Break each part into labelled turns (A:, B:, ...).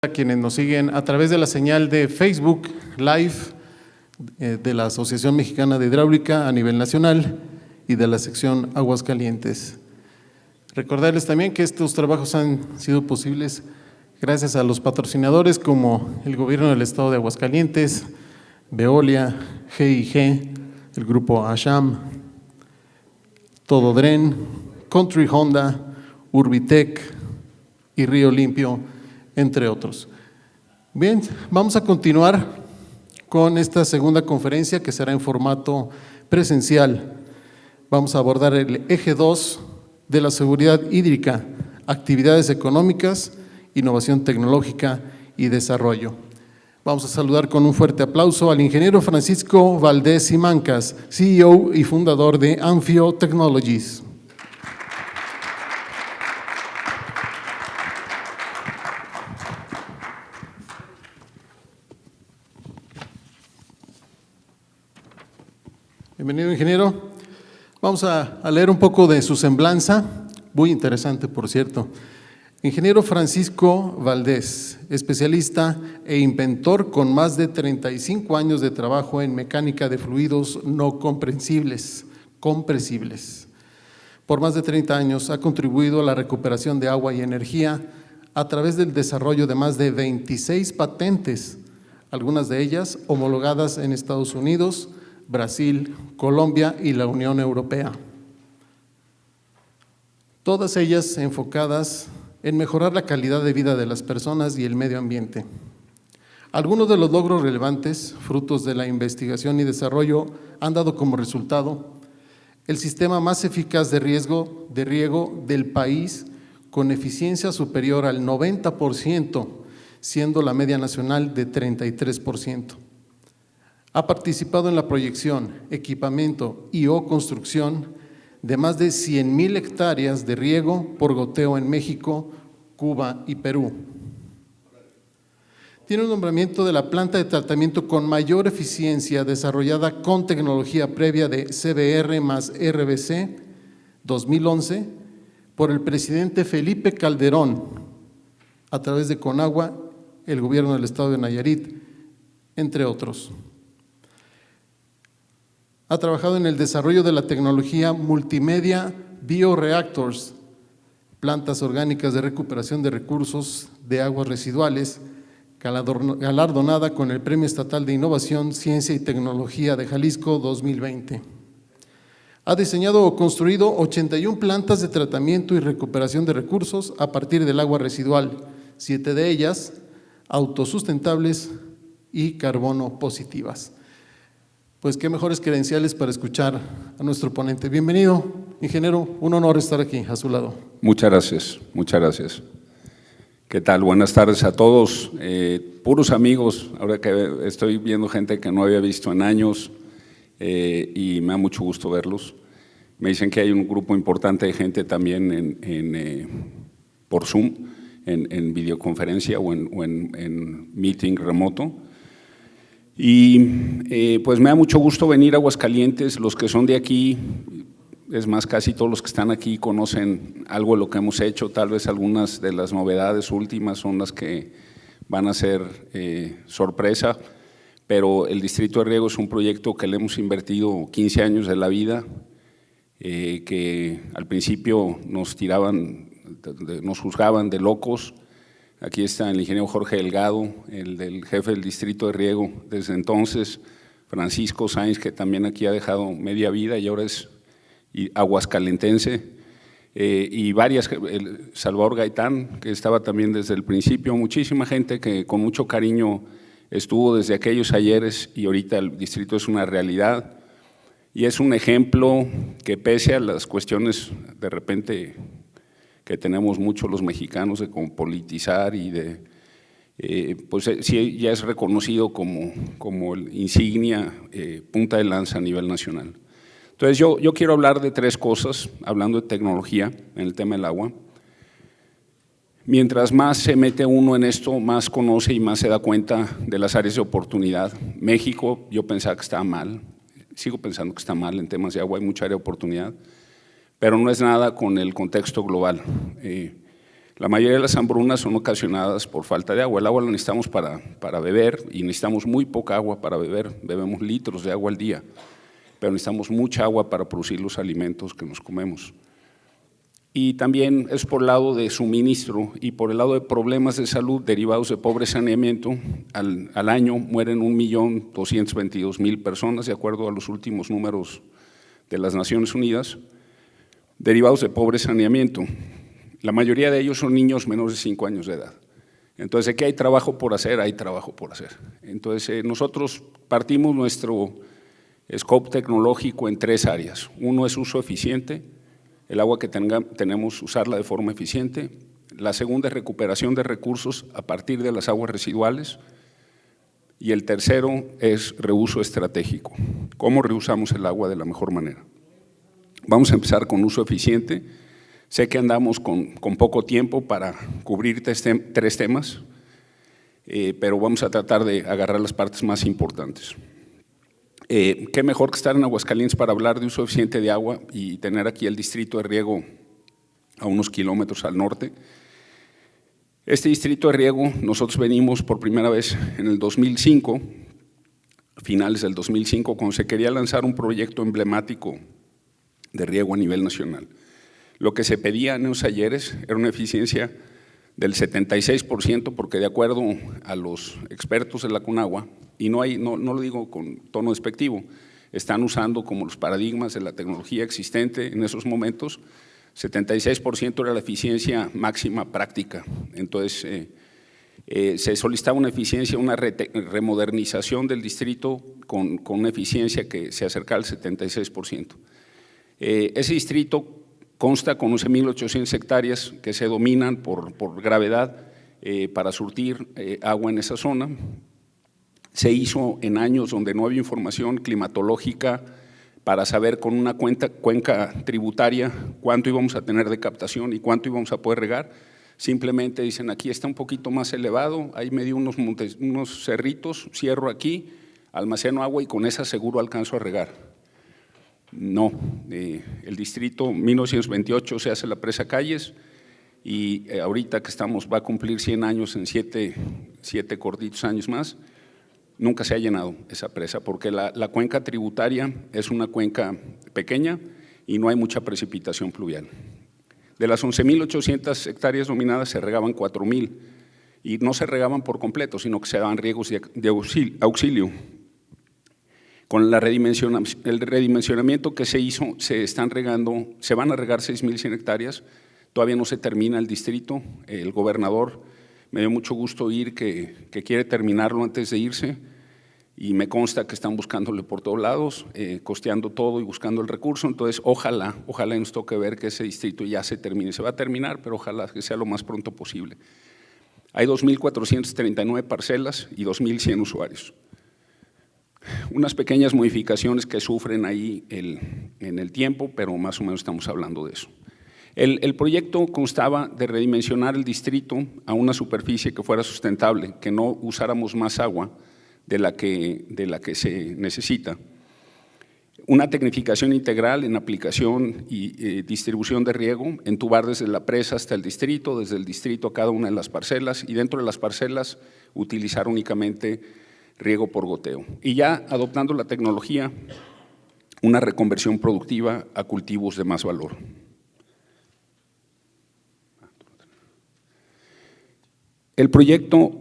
A: A quienes nos siguen a través de la señal de Facebook Live de la Asociación Mexicana de Hidráulica a nivel nacional y de la sección Aguascalientes. Recordarles también que estos trabajos han sido posibles gracias a los patrocinadores como el Gobierno del Estado de Aguascalientes, Veolia, GIG, el Grupo Asham, Tododren, Country Honda, Urbitec y Río Limpio, entre otros. Bien, vamos a continuar con esta segunda conferencia que será en formato presencial. Vamos a abordar el eje 2 de la seguridad hídrica, actividades económicas, innovación tecnológica y desarrollo. Vamos a saludar con un fuerte aplauso al ingeniero Francisco Valdés Simancas, CEO y fundador de Amphio Technologies. Bienvenido, ingeniero. Vamos a leer un poco de su semblanza, muy interesante, por cierto. Ingeniero Francisco Valdés, especialista e inventor con más de 35 años de trabajo en mecánica de fluidos no compresibles. Por más de 30 años ha contribuido a la recuperación de agua y energía a través del desarrollo de más de 26 patentes, algunas de ellas homologadas en Estados Unidos, Brasil, Colombia y la Unión Europea. Todas ellas enfocadas en mejorar la calidad de vida de las personas y el medio ambiente. Algunos de los logros relevantes, frutos de la investigación y desarrollo, han dado como resultado el sistema más eficaz de riego del país con eficiencia superior al 90%, siendo la media nacional de 33%. Ha participado en la proyección, equipamiento y o construcción de más de 100,000 hectáreas de riego por goteo en México, Cuba y Perú. Tiene un nombramiento de la planta de tratamiento con mayor eficiencia desarrollada con tecnología previa de CBR más RBC 2011 por el presidente Felipe Calderón a través de Conagua, el gobierno del estado de Nayarit, entre otros. Ha trabajado en el desarrollo de la tecnología multimedia bioreactors, plantas orgánicas de recuperación de recursos de aguas residuales, galardonada con el Premio Estatal de Innovación, Ciencia y Tecnología de Jalisco 2020. Ha diseñado o construido 81 plantas de tratamiento y recuperación de recursos a partir del agua residual, 7 de ellas autosustentables y carbono positivas. Pues qué mejores credenciales para escuchar a nuestro ponente. Bienvenido, ingeniero, un honor estar aquí a su lado.
B: Muchas gracias, muchas gracias. ¿Qué tal? Buenas tardes a todos, puros amigos, ahora que estoy viendo gente que no había visto en años y me da mucho gusto verlos. Me dicen que hay un grupo importante de gente también por Zoom, en videoconferencia o en meeting remoto. Y pues me da mucho gusto venir a Aguascalientes. Los que son de aquí, es más, casi todos los que están aquí conocen algo de lo que hemos hecho. Tal vez algunas de las novedades últimas son las que van a ser sorpresa, pero el Distrito de Riego es un proyecto que le hemos invertido 15 años de la vida, que al principio nos juzgaban de locos. Aquí está el ingeniero Jorge Delgado, el del jefe del Distrito de Riego desde entonces, Francisco Sáenz, que también aquí ha dejado media vida y ahora es aguascalentense, y varias, Salvador Gaitán, que estaba también desde el principio, muchísima gente que con mucho cariño estuvo desde aquellos ayeres y ahorita el distrito es una realidad y es un ejemplo que pese a las cuestiones de repente que tenemos muchos los mexicanos de politizar y de, pues sí, ya es reconocido como el insignia punta de lanza a nivel nacional. Entonces yo quiero hablar de tres cosas, hablando de tecnología en el tema del agua. Mientras más se mete uno en esto, más conoce y más se da cuenta de las áreas de oportunidad. México, yo pensaba que estaba mal, sigo pensando que está mal en temas de agua, hay mucha área de oportunidad, pero no es nada con el contexto global. La mayoría de las hambrunas son ocasionadas por falta de agua. El agua la necesitamos para beber y necesitamos muy poca agua para beber. Bebemos litros de agua al día, pero necesitamos mucha agua para producir los alimentos que nos comemos. Y también es por el lado de suministro y por el lado de problemas de salud derivados de pobre saneamiento. Al año mueren 1.222.000 personas, de acuerdo a los últimos números de las Naciones Unidas, derivados de pobre saneamiento. La mayoría de ellos son niños menores de 5 años de edad. Entonces, aquí hay trabajo por hacer, hay trabajo por hacer. Entonces, nosotros partimos nuestro scope tecnológico en 3 áreas. Uno es uso eficiente, el agua que tenemos, usarla de forma eficiente. La segunda es recuperación de recursos a partir de las aguas residuales. Y el tercero es reuso estratégico. ¿Cómo reusamos el agua de la mejor manera? Vamos a empezar con uso eficiente. Sé que andamos con poco tiempo para cubrir 3 temas, pero vamos a tratar de agarrar las partes más importantes. Qué mejor que estar en Aguascalientes para hablar de uso eficiente de agua y tener aquí el distrito de riego a unos kilómetros al norte. Este distrito de riego, nosotros venimos por primera vez en el 2005, finales del 2005, cuando se quería lanzar un proyecto emblemático de riego a nivel nacional. Lo que se pedía en esos ayeres era una eficiencia del 76%, porque de acuerdo a los expertos de la Conagua, y no lo digo con tono despectivo, están usando como los paradigmas de la tecnología existente en esos momentos, 76% era la eficiencia máxima práctica. Entonces, se solicitaba una eficiencia, una remodernización del distrito con una eficiencia que se acercaba al 76%. Ese distrito consta con 11.800 hectáreas que se dominan por gravedad para surtir agua en esa zona. Se hizo en años donde no había información climatológica para saber con una cuenca tributaria cuánto íbamos a tener de captación y cuánto íbamos a poder regar. Simplemente dicen, aquí está un poquito más elevado, ahí me dio unos cerritos, cierro aquí, almaceno agua y con esa seguro alcanzo a regar. No, el distrito 1928 se hace la presa Calles y ahorita que estamos, va a cumplir 100 años en 7 cortitos años más, nunca se ha llenado esa presa porque la cuenca tributaria es una cuenca pequeña y no hay mucha precipitación pluvial. De las 11.800 hectáreas dominadas se regaban 4.000 y no se regaban por completo, sino que se daban riegos de auxilio. Con el redimensionamiento que se hizo, se van a regar 6.100 hectáreas, todavía no se termina el distrito. El gobernador me dio mucho gusto oír que quiere terminarlo antes de irse y me consta que están buscándole por todos lados, costeando todo y buscando el recurso. Entonces, ojalá nos toque ver que ese distrito ya se termine. Se va a terminar, pero ojalá que sea lo más pronto posible. Hay 2.439 parcelas y 2.100 usuarios. Unas pequeñas modificaciones que sufren ahí en el tiempo, pero más o menos estamos hablando de eso. El proyecto constaba de redimensionar el distrito a una superficie que fuera sustentable, que no usáramos más agua de la que se necesita. Una tecnificación integral en aplicación y distribución de riego, entubar desde la presa hasta el distrito, desde el distrito a cada una de las parcelas y dentro de las parcelas utilizar únicamente riego por goteo. Y ya adoptando la tecnología, una reconversión productiva a cultivos de más valor. El proyecto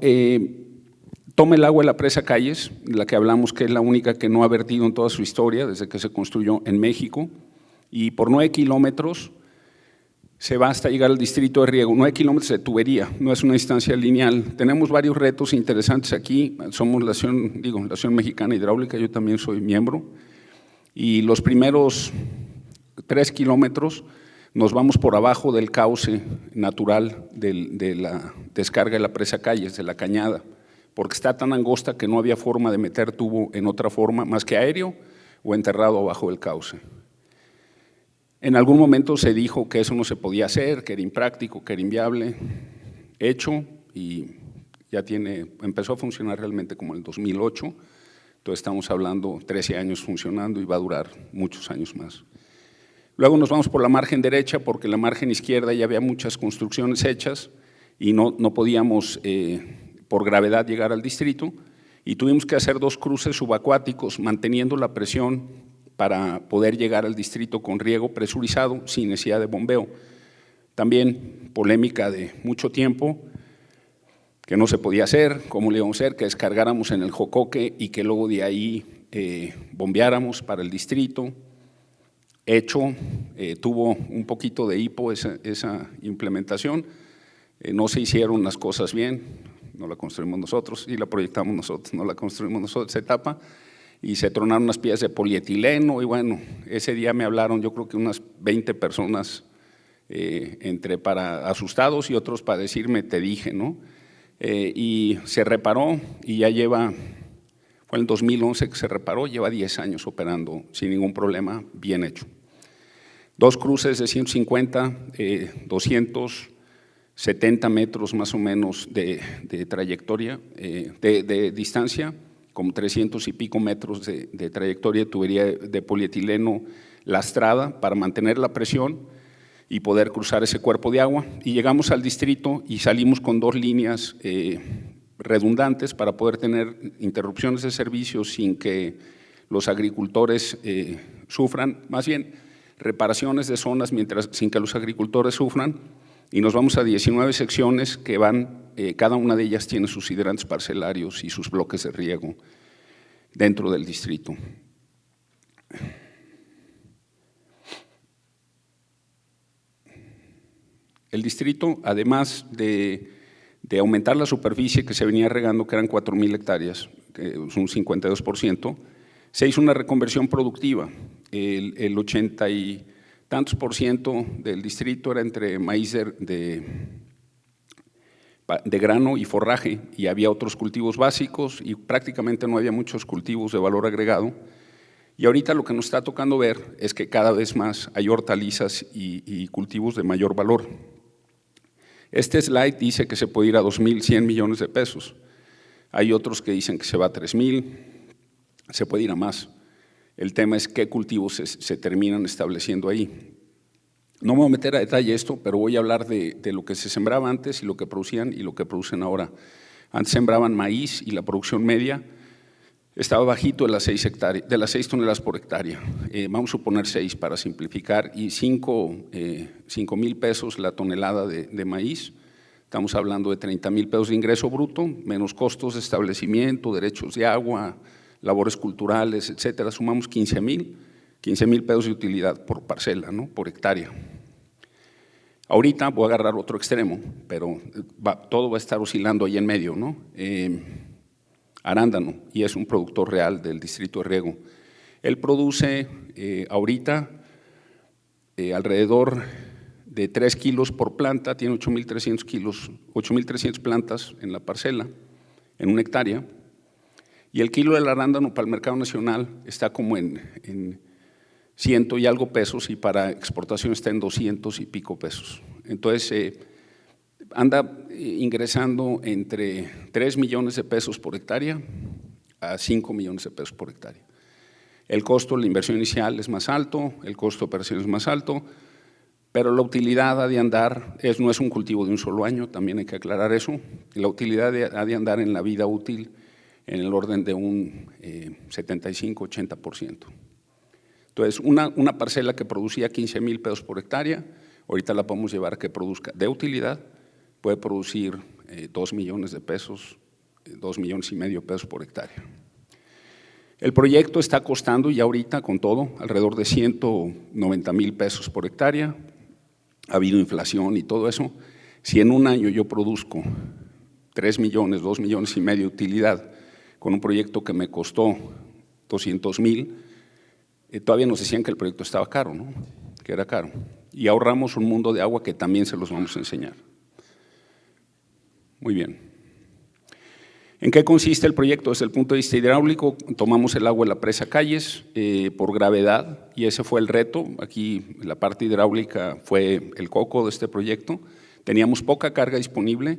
B: toma el agua de la presa Calles, la que hablamos que es la única que no ha vertido en toda su historia desde que se construyó en México, y por 9 kilómetros se va hasta llegar al distrito de riego, 9 kilómetros de tubería, no es una distancia lineal. Tenemos varios retos interesantes aquí, somos la Asociación Mexicana Hidráulica, yo también soy miembro, y los primeros 3 kilómetros nos vamos por abajo del cauce natural de la descarga de la presa Calles, de la cañada, porque está tan angosta que no había forma de meter tubo en otra forma más que aéreo o enterrado abajo del cauce. En algún momento se dijo que eso no se podía hacer, que era impráctico, que era inviable, hecho, y ya empezó a funcionar realmente como en el 2008, entonces estamos hablando 13 años funcionando y va a durar muchos años más. Luego nos vamos por la margen derecha porque en la margen izquierda ya había muchas construcciones hechas y no podíamos por gravedad llegar al distrito, y tuvimos que hacer 2 cruces subacuáticos manteniendo la presión para poder llegar al distrito con riego presurizado sin necesidad de bombeo. También polémica de mucho tiempo, que no se podía hacer, cómo le íbamos a hacer, que descargáramos en el Jocoque y que luego de ahí bombeáramos para el distrito. Hecho, tuvo un poquito de hipo esa implementación, no se hicieron las cosas bien, no la construimos nosotros y la proyectamos nosotros, no la construimos nosotros, esa etapa, y se tronaron unas piezas de polietileno y bueno, ese día me hablaron yo creo que unas 20 personas, entre para asustados y otros para decirme te dije, ¿no? Y se reparó y ya lleva, fue en el 2011 que se reparó, lleva 10 años operando sin ningún problema, bien hecho. 2 cruces de 150, 270 metros más o menos de trayectoria, de distancia, como 300 y pico metros de trayectoria de tubería de polietileno lastrada para mantener la presión y poder cruzar ese cuerpo de agua, y llegamos al distrito y salimos con 2 líneas redundantes para poder tener interrupciones de servicio sin que los agricultores sufran, más bien reparaciones de zonas sin que los agricultores sufran, y nos vamos a 19 secciones que van, cada una de ellas tiene sus hidrantes parcelarios y sus bloques de riego dentro del distrito. El distrito, además de aumentar la superficie que se venía regando, que eran 4,000 hectáreas, que es un 52%, se hizo una reconversión productiva. El 80 y tantos % del distrito era entre maíz de grano y forraje, y había otros cultivos básicos y prácticamente no había muchos cultivos de valor agregado. Y ahorita lo que nos está tocando ver es que cada vez más hay hortalizas y cultivos de mayor valor. Este slide dice que se puede ir a 2,100 millones de pesos. Hay otros que dicen que se va a 3,000, se puede ir a más. El tema es qué cultivos se terminan estableciendo ahí. No me voy a meter a detalle esto, pero voy a hablar de lo que se sembraba antes y lo que producían y lo que producen ahora. Antes sembraban maíz y la producción media estaba bajito de las 6 toneladas por hectárea. Vamos a suponer 6 para simplificar, y 5,000 pesos la tonelada de maíz. Estamos hablando de 30,000 pesos de ingreso bruto, menos costos de establecimiento, derechos de agua, labores culturales, etcétera. Sumamos 15,000 pesos de utilidad por parcela, ¿no? Por hectárea. Ahorita voy a agarrar otro extremo, pero todo va a estar oscilando ahí en medio, ¿no? Arándano, y es un productor real del distrito de riego. Él produce ahorita alrededor de 3 kilos por planta, tiene 8,300 plantas en la parcela, en una hectárea, y el kilo del arándano para el mercado nacional está como en 100 y algo pesos, y para exportación está en 200 y pico pesos. Entonces, anda ingresando entre 3 millones de pesos por hectárea a 5 millones de pesos por hectárea. El costo de la inversión inicial es más alto, el costo de operación es más alto, pero la utilidad ha de andar, no es un cultivo de un solo año, también hay que aclarar eso. La utilidad ha de andar en la vida útil en el orden de un 75–80%. Entonces, una parcela que producía 15,000 pesos por hectárea, ahorita la podemos llevar a que produzca de utilidad, puede producir 2 millones de pesos, 2,5 millones de pesos por hectárea. El proyecto está costando ya ahorita con todo alrededor de 190,000 pesos por hectárea. Ha habido inflación y todo eso. Si en un año yo produzco 3 millones, 2,5 millones de utilidad con un proyecto que me costó 200,000, todavía nos decían que el proyecto estaba caro, ¿no? Que era caro. Y ahorramos un mundo de agua que también se los vamos a enseñar. Muy bien. ¿En qué consiste el proyecto? Desde el punto de vista hidráulico, tomamos el agua de la presa Calles por gravedad, y ese fue el reto. Aquí la parte hidráulica fue el coco de este proyecto. Teníamos poca carga disponible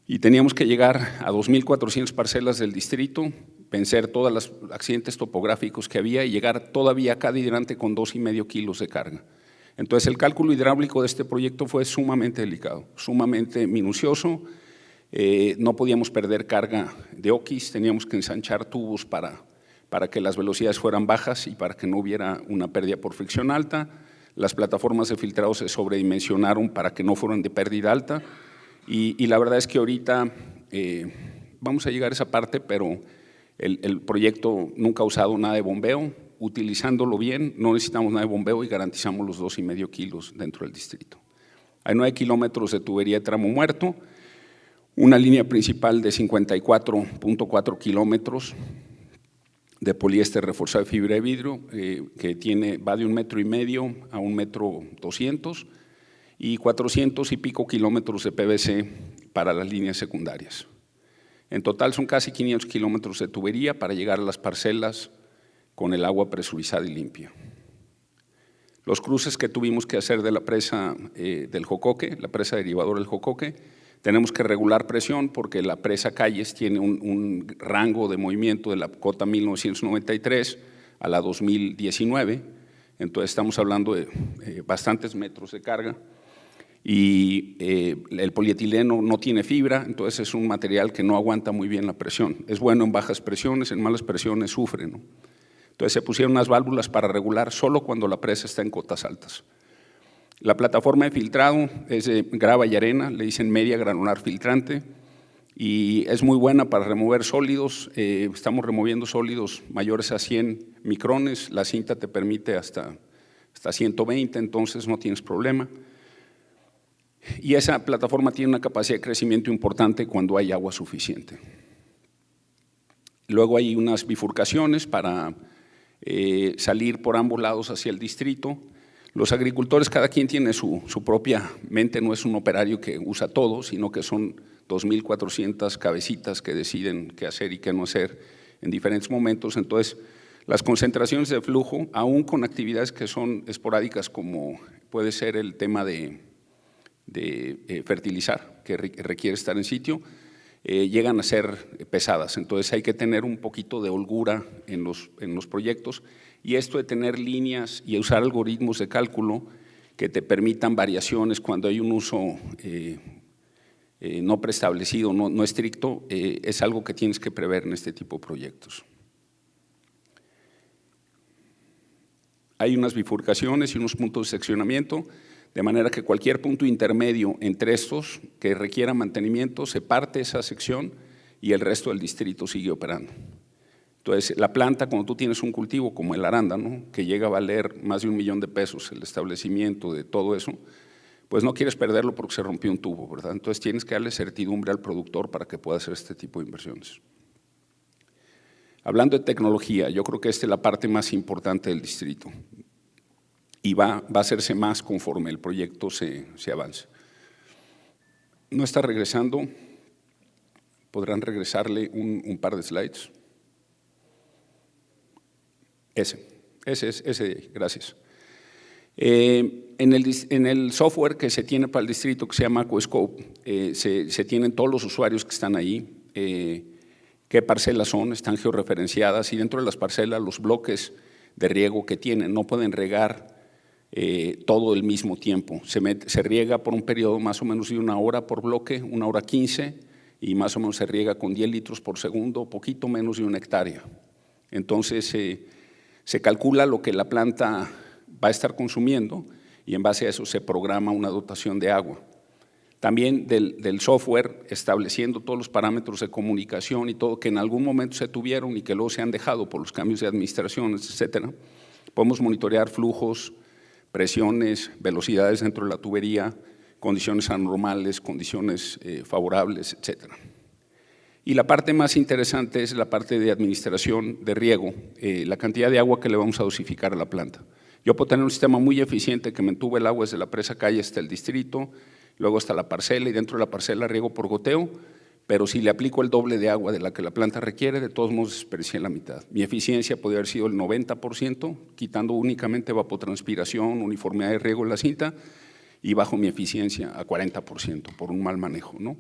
B: y teníamos que llegar a 2,400 parcelas del distrito, vencer todos los accidentes topográficos que había y llegar todavía a cada hidrante con 2,5 kilos de carga. Entonces, el cálculo hidráulico de este proyecto fue sumamente delicado, sumamente minucioso. No podíamos perder carga de oquis, teníamos que ensanchar tubos para que las velocidades fueran bajas y para que no hubiera una pérdida por fricción alta. Las plataformas de filtrado se sobredimensionaron para que no fueran de pérdida alta. Y la verdad es que ahorita vamos a llegar a esa parte, pero el proyecto nunca ha usado nada de bombeo. Utilizándolo bien, no necesitamos nada de bombeo y garantizamos los 2,5 kilos dentro del distrito. Hay 9 kilómetros de tubería de tramo muerto, una línea principal de 54.4 kilómetros de poliéster reforzado de fibra de vidrio, que va de 1,5 metros a 1,2 metros y 400 y pico kilómetros de PVC para las líneas secundarias. En total son casi 500 kilómetros de tubería para llegar a las parcelas con el agua presurizada y limpia. Los cruces que tuvimos que hacer de la presa del Jocoque, la presa derivadora del Jocoque, tenemos que regular presión porque la presa Calles tiene un rango de movimiento de la cota 1993 a la 2019, entonces estamos hablando de bastantes metros de carga y el polietileno no tiene fibra, entonces es un material que no aguanta muy bien la presión. Es bueno en bajas presiones, en malas presiones sufre, ¿no? Entonces se pusieron unas válvulas para regular solo cuando la presa está en cotas altas. La plataforma de filtrado es de grava y arena, le dicen media granular filtrante y es muy buena para remover sólidos. Estamos removiendo sólidos mayores a 100 micrones, la cinta te permite hasta 120, entonces no tienes problema. Y esa plataforma tiene una capacidad de crecimiento importante cuando hay agua suficiente. Luego hay unas bifurcaciones para salir por ambos lados hacia el distrito. Los agricultores, cada quien tiene su propia mente, no es un operario que usa todo, sino que son 2,400 cabecitas que deciden qué hacer y qué no hacer en diferentes momentos. Entonces, las concentraciones de flujo, aún con actividades que son esporádicas, como puede ser el tema de fertilizar, que requiere estar en sitio, llegan a ser pesadas. Entonces hay que tener un poquito de holgura en los proyectos y esto de tener líneas y usar algoritmos de cálculo que te permitan variaciones cuando hay un uso no preestablecido, no estricto, es algo que tienes que prever en este tipo de proyectos. Hay unas bifurcaciones y unos puntos de seccionamiento, de manera que cualquier punto intermedio entre estos que requiera mantenimiento se parte esa sección y el resto del distrito sigue operando. Entonces, la planta, cuando tú tienes un cultivo como el arándano, que llega a valer más de $1 millón el establecimiento de todo eso, pues no quieres perderlo porque se rompió un tubo, ¿verdad? Entonces, tienes que darle certidumbre al productor para que pueda hacer este tipo de inversiones. Hablando de tecnología, yo creo que esta es la parte más importante del distrito y va a hacerse más conforme el proyecto se avance. No está regresando, podrán regresarle un par de slides. Ese de ahí, gracias. En el software que se tiene para el distrito que se llama AquaScope, se tienen todos los usuarios que están ahí, qué parcelas son, están georreferenciadas y dentro de las parcelas los bloques de riego que tienen, no pueden regar todo al mismo tiempo. Se riega por un periodo más o menos de 1 hora por bloque, 1 hora 15, y más o menos se riega con 10 litros por segundo, poquito menos de 1 hectárea. Entonces se calcula lo que la planta va a estar consumiendo y en base a eso se programa una dotación de agua. También del software, estableciendo todos los parámetros de comunicación y todo que en algún momento se tuvieron y que luego se han dejado por los cambios de administraciones, etcétera. Podemos monitorear flujos, presiones, velocidades dentro de la tubería, condiciones anormales, condiciones favorables, etcétera. Y la parte más interesante es la parte de administración de riego, la cantidad de agua que le vamos a dosificar a la planta. Yo puedo tener un sistema muy eficiente que me entuba el agua desde la presa Calle hasta el distrito, luego hasta la parcela y dentro de la parcela riego por goteo, pero si le aplico el doble de agua de la que la planta requiere, de todos modos desperdicié la mitad. Mi eficiencia podría haber sido el 90%, quitando únicamente evapotranspiración, uniformidad de riego en la cinta, y bajo mi eficiencia a 40% por un mal manejo, ¿no?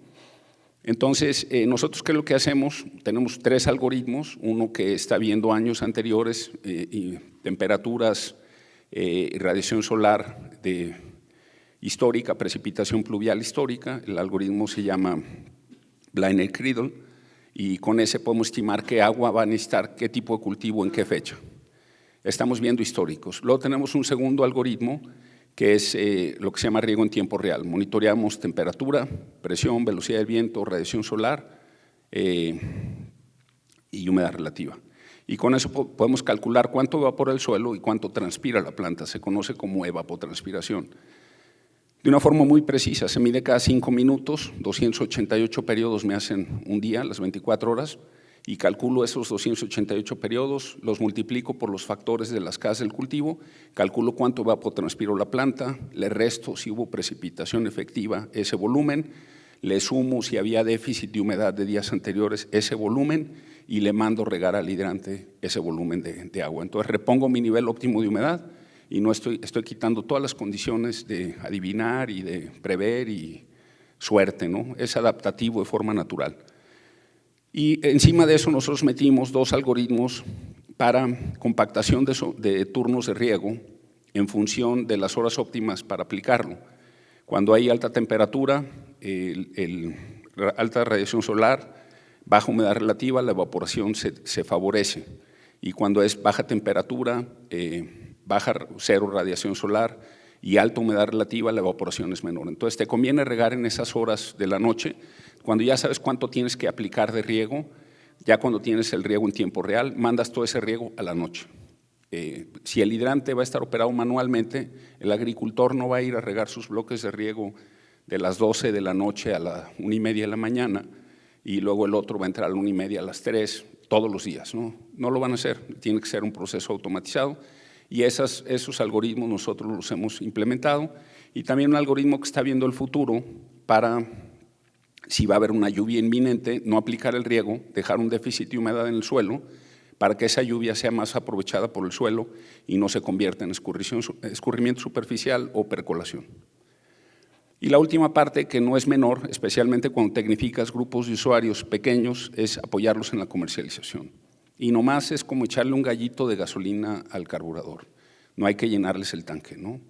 B: Entonces, nosotros, ¿qué es lo que hacemos? Tenemos 3 algoritmos, uno que está viendo años anteriores, y temperaturas, radiación solar histórica, precipitación pluvial histórica. El algoritmo se llama Blainer-Creedle, y con ese podemos estimar qué agua va a necesitar, qué tipo de cultivo, en qué fecha. Estamos viendo históricos. Luego tenemos un segundo algoritmo, que es lo que se llama riego en tiempo real. Monitoreamos temperatura, presión, velocidad del viento, radiación solar y humedad relativa. Y con eso podemos calcular cuánto evapora el suelo y cuánto transpira la planta. Se conoce como evapotranspiración. De una forma muy precisa, se mide cada 5 minutos, 288 periodos me hacen un día, las 24 horas, y calculo esos 288 periodos, los multiplico por los factores de las casas del cultivo, calculo cuánto evapotranspiró la planta, le resto si hubo precipitación efectiva ese volumen, le sumo si había déficit de humedad de días anteriores ese volumen y le mando regar al hidrante ese volumen de agua. Entonces repongo mi nivel óptimo de humedad y no estoy quitando todas las condiciones de adivinar y de prever y suerte, ¿no? Es adaptativo de forma natural. Y encima de eso nosotros metimos 2 algoritmos para compactación de turnos de riego en función de las horas óptimas para aplicarlo. Cuando hay alta temperatura, alta radiación solar, baja humedad relativa, la evaporación se favorece. Y cuando es baja temperatura, baja cero radiación solar y alta humedad relativa, la evaporación es menor. Entonces te conviene regar en esas horas de la noche, cuando ya sabes cuánto tienes que aplicar de riego. Ya cuando tienes el riego en tiempo real, mandas todo ese riego a la noche. Si el hidrante va a estar operado manualmente, el agricultor no va a ir a regar sus bloques de riego de las 12 de la noche a la 1:30 de la mañana y luego el otro va a entrar a la 1:30 a las 3 todos los días. No lo van a hacer, tiene que ser un proceso automatizado. Y esos algoritmos nosotros los hemos implementado, y también un algoritmo que está viendo el futuro para, si va a haber una lluvia inminente, no aplicar el riego, dejar un déficit de humedad en el suelo para que esa lluvia sea más aprovechada por el suelo y no se convierta en escurrimiento superficial o percolación. Y la última parte, que no es menor, especialmente cuando tecnificas grupos de usuarios pequeños, es apoyarlos en la comercialización. Y nomás es como echarle un gallito de gasolina al carburador. No hay que llenarles el tanque, ¿no?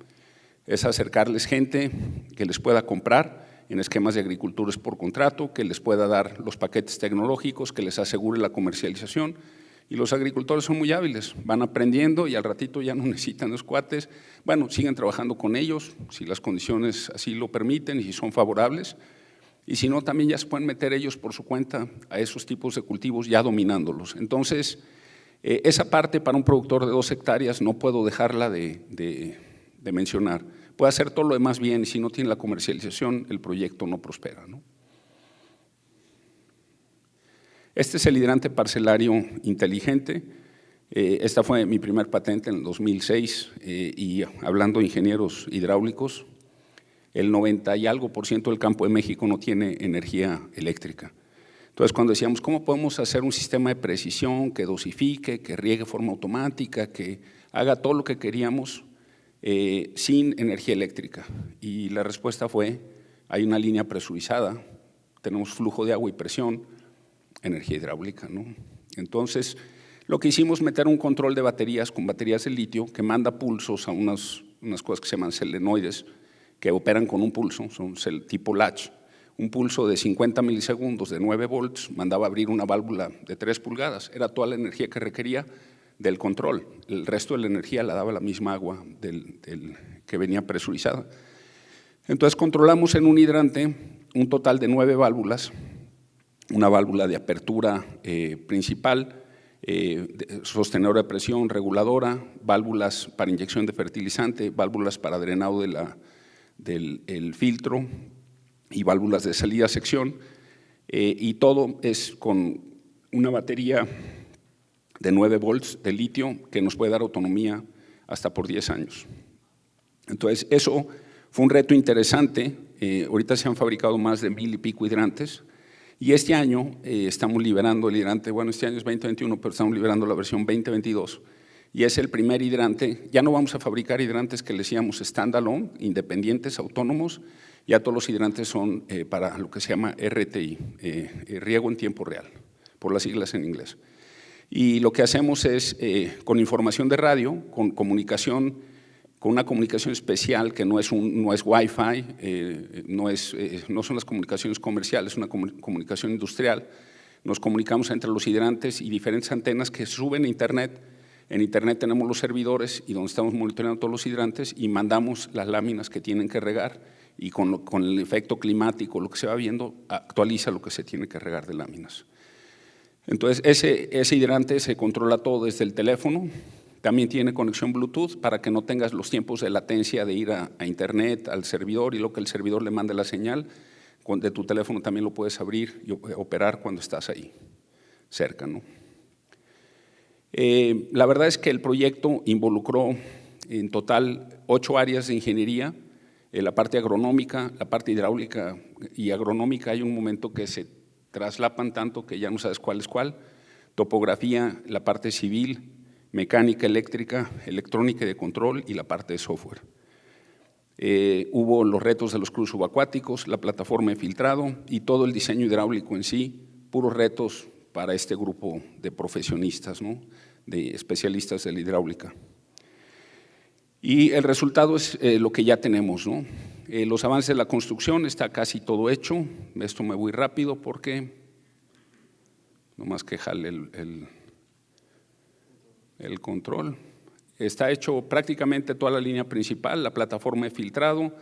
B: Es acercarles gente que les pueda comprar en esquemas de agricultores por contrato, que les pueda dar los paquetes tecnológicos, que les asegure la comercialización. Y los agricultores son muy hábiles, van aprendiendo y al ratito ya no necesitan los cuates. Bueno, siguen trabajando con ellos, si las condiciones así lo permiten y si son favorables. Y si no, también ya se pueden meter ellos por su cuenta a esos tipos de cultivos ya dominándolos. Entonces, esa parte para un productor de 2 hectáreas no puedo dejarla de mencionar. Puede hacer todo lo demás bien y si no tiene la comercialización, el proyecto no prospera, ¿no? Este es el hidrante parcelario inteligente. Esta fue mi primer patente en el 2006 y hablando de ingenieros hidráulicos, el 90 y algo % del campo de México no tiene energía eléctrica. Entonces, cuando decíamos, ¿cómo podemos hacer un sistema de precisión que dosifique, que riegue de forma automática, que haga todo lo que queríamos sin energía eléctrica? Y la respuesta fue, hay una línea presurizada, tenemos flujo de agua y presión, energía hidráulica, ¿no? Entonces, lo que hicimos es meter un control de baterías con baterías de litio que manda pulsos a unas cosas que se llaman solenoides, que operan con un pulso, son tipo latch. Un pulso de 50 milisegundos de 9 volts mandaba a abrir una válvula de 3 pulgadas. Era toda la energía que requería del control. El resto de la energía la daba la misma agua que venía presurizada. Entonces controlamos en un hidrante un total de 9 válvulas, una válvula de apertura principal, sostenedora de presión, reguladora, válvulas para inyección de fertilizante, válvulas para drenado del filtro y válvulas de salida a sección, y todo es con una batería de 9 volts de litio que nos puede dar autonomía hasta por 10 años. Entonces, eso fue un reto interesante. Ahorita se han fabricado más de 1000 y pico hidrantes, y este año estamos liberando el hidrante, bueno, este año es 2021, pero estamos liberando la versión 2022, y es el primer hidrante. Ya no vamos a fabricar hidrantes que le decíamos standalone, independientes, autónomos, Ya todos los hidrantes son para lo que se llama RTI, riego en tiempo real, por las siglas en inglés. Y lo que hacemos es, con información de radio, con comunicación, con una comunicación especial que no es Wi-Fi, no son las comunicaciones comerciales, es una comunicación industrial. Nos comunicamos entre los hidrantes y diferentes antenas que suben a Internet. En Internet tenemos los servidores y donde estamos monitoreando todos los hidrantes y mandamos las láminas que tienen que regar y con el efecto climático, lo que se va viendo, actualiza lo que se tiene que regar de láminas. Entonces, ese hidrante se controla todo desde el teléfono. También tiene conexión Bluetooth para que no tengas los tiempos de latencia de ir a Internet, al servidor, y lo que el servidor le mande la señal. De tu teléfono también lo puedes abrir y operar cuando estás ahí, cerca, ¿no? La verdad es que el proyecto involucró en total 8 áreas de ingeniería, la parte agronómica, la parte hidráulica y agronómica. Hay un momento que se traslapan tanto que ya no sabes cuál es cuál. Topografía, la parte civil, mecánica, eléctrica, electrónica y de control y la parte de software. Hubo los retos de los cruces subacuáticos, la plataforma de filtrado y todo el diseño hidráulico en sí, puros retos para este grupo de profesionistas, ¿no?, de especialistas de la hidráulica. Y el resultado es lo que ya tenemos, ¿no? Los avances de la construcción, está casi todo hecho. Esto me voy rápido porque nomás que jale el control. Está hecho prácticamente toda la línea principal, la plataforma de filtrado.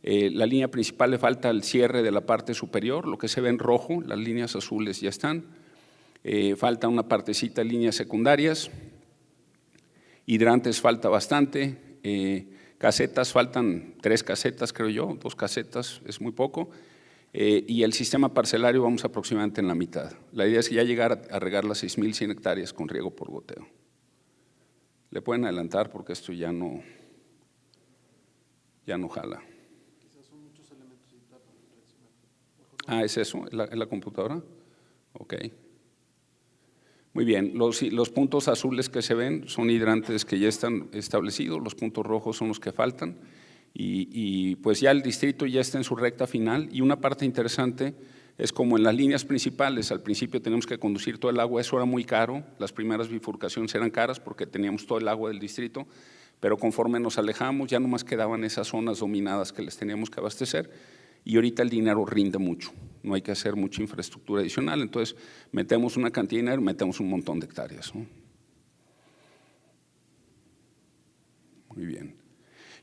B: La línea principal le falta el cierre de la parte superior, lo que se ve en rojo, las líneas azules ya están. Falta una partecita de líneas secundarias. Hidrantes falta bastante. Casetas faltan 3 casetas, creo yo, 2 casetas, es muy poco. Y el sistema parcelario vamos aproximadamente en la mitad. La idea es ya llegar a regar las 6,100 hectáreas con riego por goteo. Le pueden adelantar porque esto ya no jala.
A: Quizás son muchos elementos internos.
B: ¿Es eso? ¿Es la computadora? Ok. Muy bien, los puntos azules que se ven son hidrantes que ya están establecidos, los puntos rojos son los que faltan y pues ya el distrito ya está en su recta final. Y una parte interesante es como en las líneas principales, al principio teníamos que conducir todo el agua, eso era muy caro, las primeras bifurcaciones eran caras porque teníamos todo el agua del distrito, pero conforme nos alejamos ya nomás quedaban esas zonas dominadas que les teníamos que abastecer. Y ahorita el dinero rinde mucho, no hay que hacer mucha infraestructura adicional, entonces metemos una cantidad de dinero, metemos un montón de hectáreas, ¿no? Muy bien.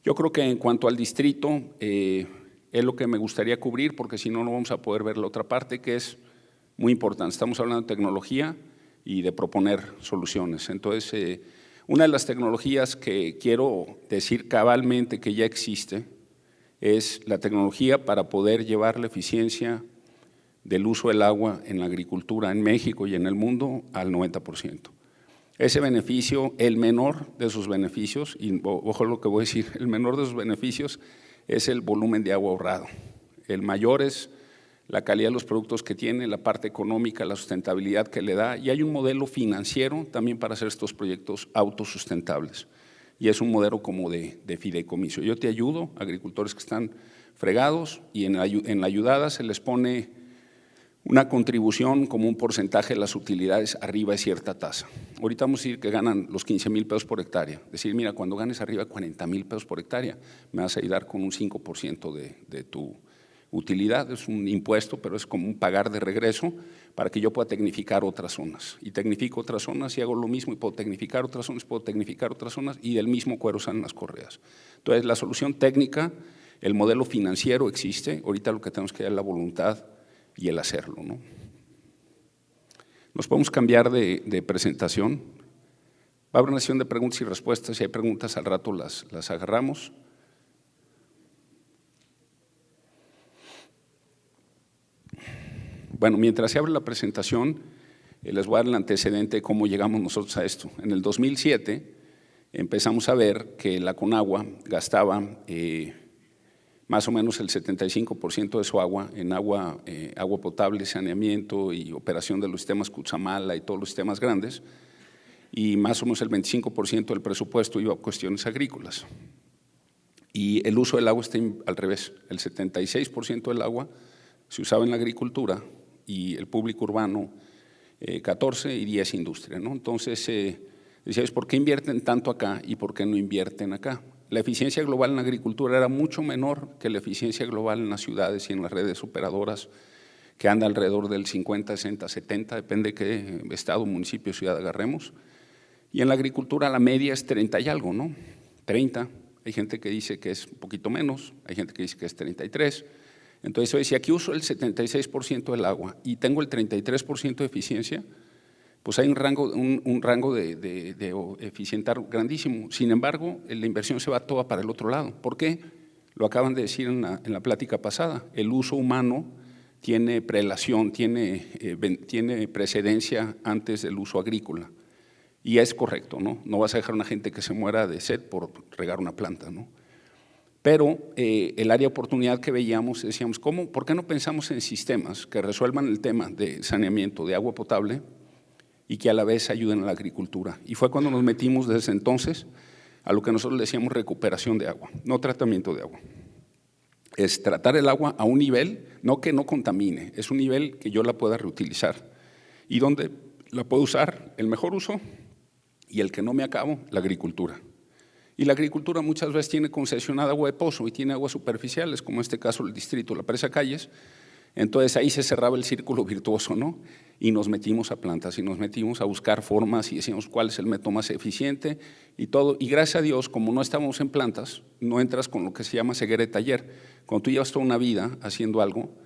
B: Yo creo que en cuanto al distrito, es lo que me gustaría cubrir, porque si no, no vamos a poder ver la otra parte, que es muy importante. Estamos hablando de tecnología y de proponer soluciones. Entonces, una de las tecnologías que quiero decir cabalmente que ya existe es la tecnología para poder llevar la eficiencia del uso del agua en la agricultura en México y en el mundo al 90%. Ese beneficio, el menor de sus beneficios, y ojo lo que voy a decir, el menor de sus beneficios es el volumen de agua ahorrado. El mayor es la calidad de los productos que tiene, la parte económica, la sustentabilidad que le da, y hay un modelo financiero también para hacer estos proyectos autosustentables. Y es un modelo como de fideicomiso. Yo te ayudo, agricultores que están fregados, y en la ayudada se les pone una contribución como un porcentaje de las utilidades arriba de cierta tasa. Ahorita vamos a decir que ganan los 15,000 pesos por hectárea. Decir, mira, cuando ganes arriba de 40,000 pesos por hectárea, me vas a ayudar con un 5% de tu utilidad. Es un impuesto, pero es como un pagar de regreso para que yo pueda tecnificar otras zonas. Y tecnifico otras zonas y hago lo mismo y puedo tecnificar otras zonas, y del mismo cuero salen las correas. Entonces, la solución técnica, el modelo financiero existe. Ahorita lo que tenemos que dar es la voluntad y el hacerlo, ¿no? Nos podemos cambiar de presentación. Va a haber una sesión de preguntas y respuestas. Si hay preguntas, al rato las agarramos. Bueno, mientras se abre la presentación, les voy a dar el antecedente de cómo llegamos nosotros a esto. En el 2007 empezamos a ver que la Conagua gastaba más o menos el 75% de su agua en agua potable, saneamiento y operación de los sistemas Cutzamala y todos los sistemas grandes, y más o menos el 25% del presupuesto iba a cuestiones agrícolas. Y el uso del agua está al revés. El 76% del agua se usaba en la agricultura y el público urbano 14 y 10 industria, ¿no? Entonces, decías, ¿por qué invierten tanto acá y por qué no invierten acá? La eficiencia global en la agricultura era mucho menor que la eficiencia global en las ciudades y en las redes operadoras, que anda alrededor del 50, 60, 70, depende de qué estado, municipio, ciudad agarremos. Y en la agricultura la media es 30 y algo, ¿no? 30. Hay gente que dice que es un poquito menos, hay gente que dice que es 33. Entonces, oye, si aquí uso el 76% del agua y tengo el 33% de eficiencia, pues hay un rango de eficientar grandísimo. Sin embargo, la inversión se va toda para el otro lado. ¿Por qué? Lo acaban de decir en la plática pasada. El uso humano tiene prelación, tiene precedencia antes del uso agrícola. Y es correcto, ¿no? No vas a dejar a una gente que se muera de sed por regar una planta, ¿no? Pero el área de oportunidad que veíamos, decíamos, ¿por qué no pensamos en sistemas que resuelvan el tema de saneamiento de agua potable y que a la vez ayuden a la agricultura? Y fue cuando nos metimos desde entonces a lo que nosotros le decíamos recuperación de agua, no tratamiento de agua. Es tratar el agua a un nivel, no que no contamine, es un nivel que yo la pueda reutilizar y donde la puedo usar, el mejor uso y el que no me acabo, la agricultura. Y la agricultura muchas veces tiene concesionada agua de pozo y tiene aguas superficiales, como en este caso el distrito, la presa Calles. Entonces ahí se cerraba el círculo virtuoso, ¿no? Y nos metimos a plantas y nos metimos a buscar formas y decíamos cuál es el método más eficiente y todo. Y gracias a Dios, como no estábamos en plantas, no entras con lo que se llama ceguera de taller. Cuando tú llevas toda una vida haciendo algo,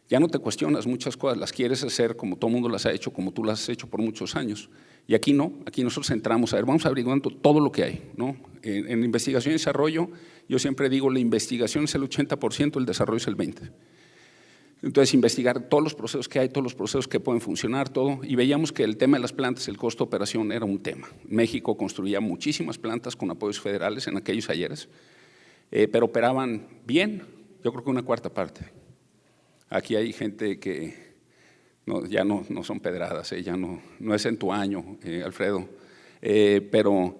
B: ya no te cuestionas muchas cosas, las quieres hacer como todo el mundo las ha hecho, como tú las has hecho por muchos años. Y aquí no, aquí nosotros entramos a ver, vamos averiguando todo lo que hay, ¿no? En investigación y desarrollo, yo siempre digo, la investigación es el 80%, el desarrollo es el 20%. Entonces, investigar todos los procesos que hay, todos los procesos que pueden funcionar, todo. Y veíamos que el tema de las plantas, el costo de operación era un tema. México construía muchísimas plantas con apoyos federales en aquellos ayeres, pero operaban bien, yo creo que una cuarta parte. Aquí hay gente que ya no son pedradas, ya no es en tu año, Alfredo, pero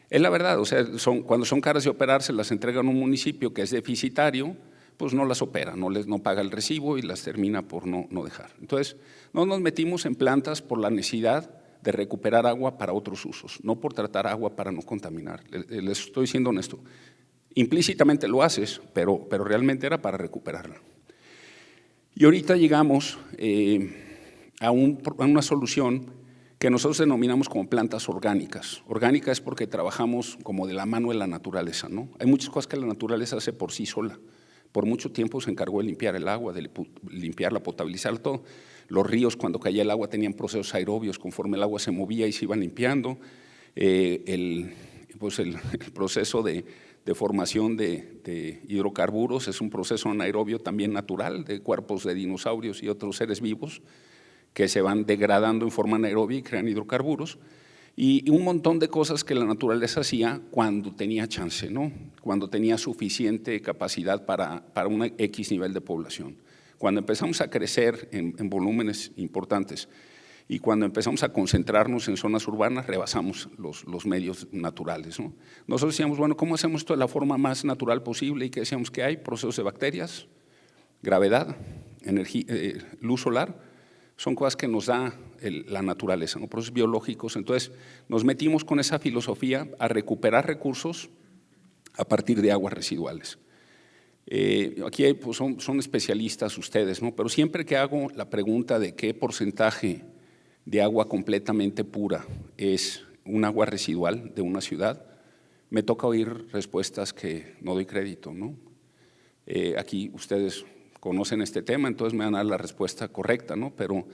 B: es la verdad, o sea, cuando son caras de operar, se las entregan a un municipio que es deficitario, pues no las opera, no paga el recibo y las termina por no dejar. Entonces, no nos metimos en plantas por la necesidad de recuperar agua para otros usos, no por tratar agua para no contaminar. Les estoy siendo honesto. Implícitamente lo haces, pero realmente era para recuperarla. Y ahorita llegamos a una solución que nosotros denominamos como plantas orgánicas. Orgánica es porque trabajamos como de la mano de la naturaleza, ¿no? Hay muchas cosas que la naturaleza hace por sí sola. Por mucho tiempo se encargó de limpiar el agua, de limpiarla, potabilizar todo. Los ríos, cuando caía el agua, tenían procesos aerobios, conforme el agua se movía y se iban limpiando. El proceso de formación de hidrocarburos es un proceso anaerobio también natural de cuerpos de dinosaurios y otros seres vivos que se van degradando en forma anaerobia y crean hidrocarburos. Y un montón de cosas que la naturaleza hacía cuando tenía chance, ¿no? Cuando tenía suficiente capacidad para un X nivel de población. Cuando empezamos a crecer en volúmenes importantes y cuando empezamos a concentrarnos en zonas urbanas, rebasamos los medios naturales, ¿no? Nosotros decíamos, bueno, ¿cómo hacemos esto de la forma más natural posible? Y que decíamos que hay procesos de bacterias, gravedad, energía, luz solar. Son cosas que nos da la naturaleza, ¿no? Procesos biológicos. Entonces, nos metimos con esa filosofía a recuperar recursos a partir de aguas residuales. Aquí pues son especialistas ustedes, ¿no? Pero siempre que hago la pregunta de qué porcentaje de agua completamente pura es un agua residual de una ciudad, me toca oír respuestas que no doy crédito, ¿no? Aquí ustedes conocen este tema, entonces me van a dar la respuesta correcta, ¿no? Pero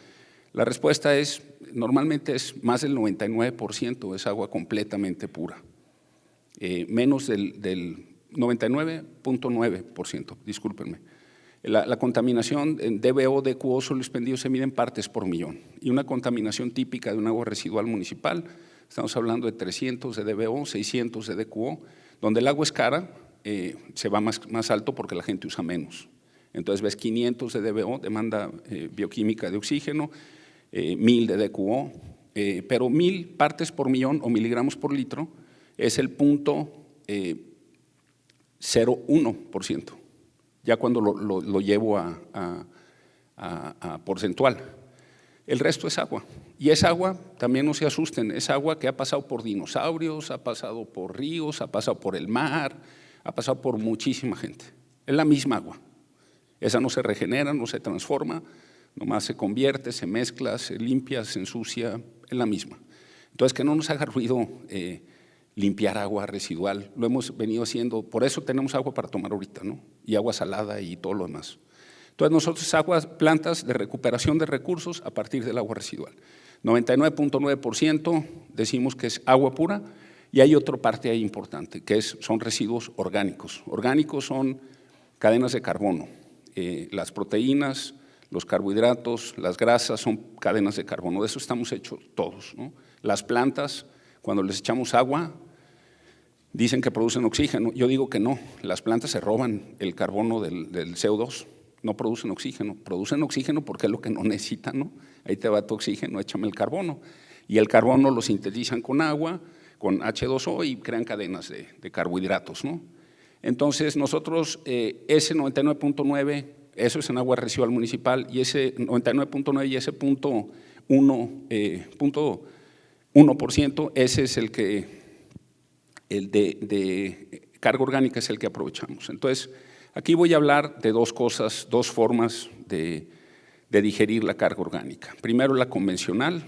B: la respuesta es, normalmente es más del 99% es agua completamente pura, menos del 99.9%, discúlpenme. La contaminación en DBO, DQO, sólidos expendidos se mide en partes por millón y una contaminación típica de un agua residual municipal, estamos hablando de 300 de DBO, 600 de DQO, donde el agua es cara, se va más alto porque la gente usa menos. Entonces ves 500 de DBO, demanda bioquímica de oxígeno, 1000 de DQO, pero 1000 partes por millón o miligramos por litro es el punto 0,1%, ya cuando lo llevo a porcentual. El resto es agua. Y es agua, también no se asusten, es agua que ha pasado por dinosaurios, ha pasado por ríos, ha pasado por el mar, ha pasado por muchísima gente. Es la misma agua. Esa no se regenera, no se transforma, nomás se convierte, se mezcla, se limpia, se ensucia, es la misma. Entonces, que no nos haga ruido limpiar agua residual. Lo hemos venido haciendo, por eso tenemos agua para tomar ahorita, ¿no? Y agua salada y todo lo demás. Entonces, nosotros plantas de recuperación de recursos a partir del agua residual. 99.9% decimos que es agua pura, y hay otra parte ahí importante, que son residuos orgánicos. Orgánicos son cadenas de carbono. Las proteínas, los carbohidratos, las grasas son cadenas de carbono. De eso estamos hechos todos, ¿no? Las plantas, cuando les echamos agua, dicen que producen oxígeno. Yo digo que no, las plantas se roban el carbono del CO2. No producen oxígeno porque es lo que no necesitan, ¿no? Ahí te va tu oxígeno, échame el carbono. Y el carbono lo sintetizan con agua, con H2O y crean cadenas de carbohidratos, ¿no? Entonces nosotros ese 99.9, eso es en agua residual municipal, y ese 99.9 y ese 0.1%, ese es el de carga orgánica, es el que aprovechamos. Entonces, aquí voy a hablar de dos cosas, dos formas de digerir la carga orgánica. Primero, la convencional,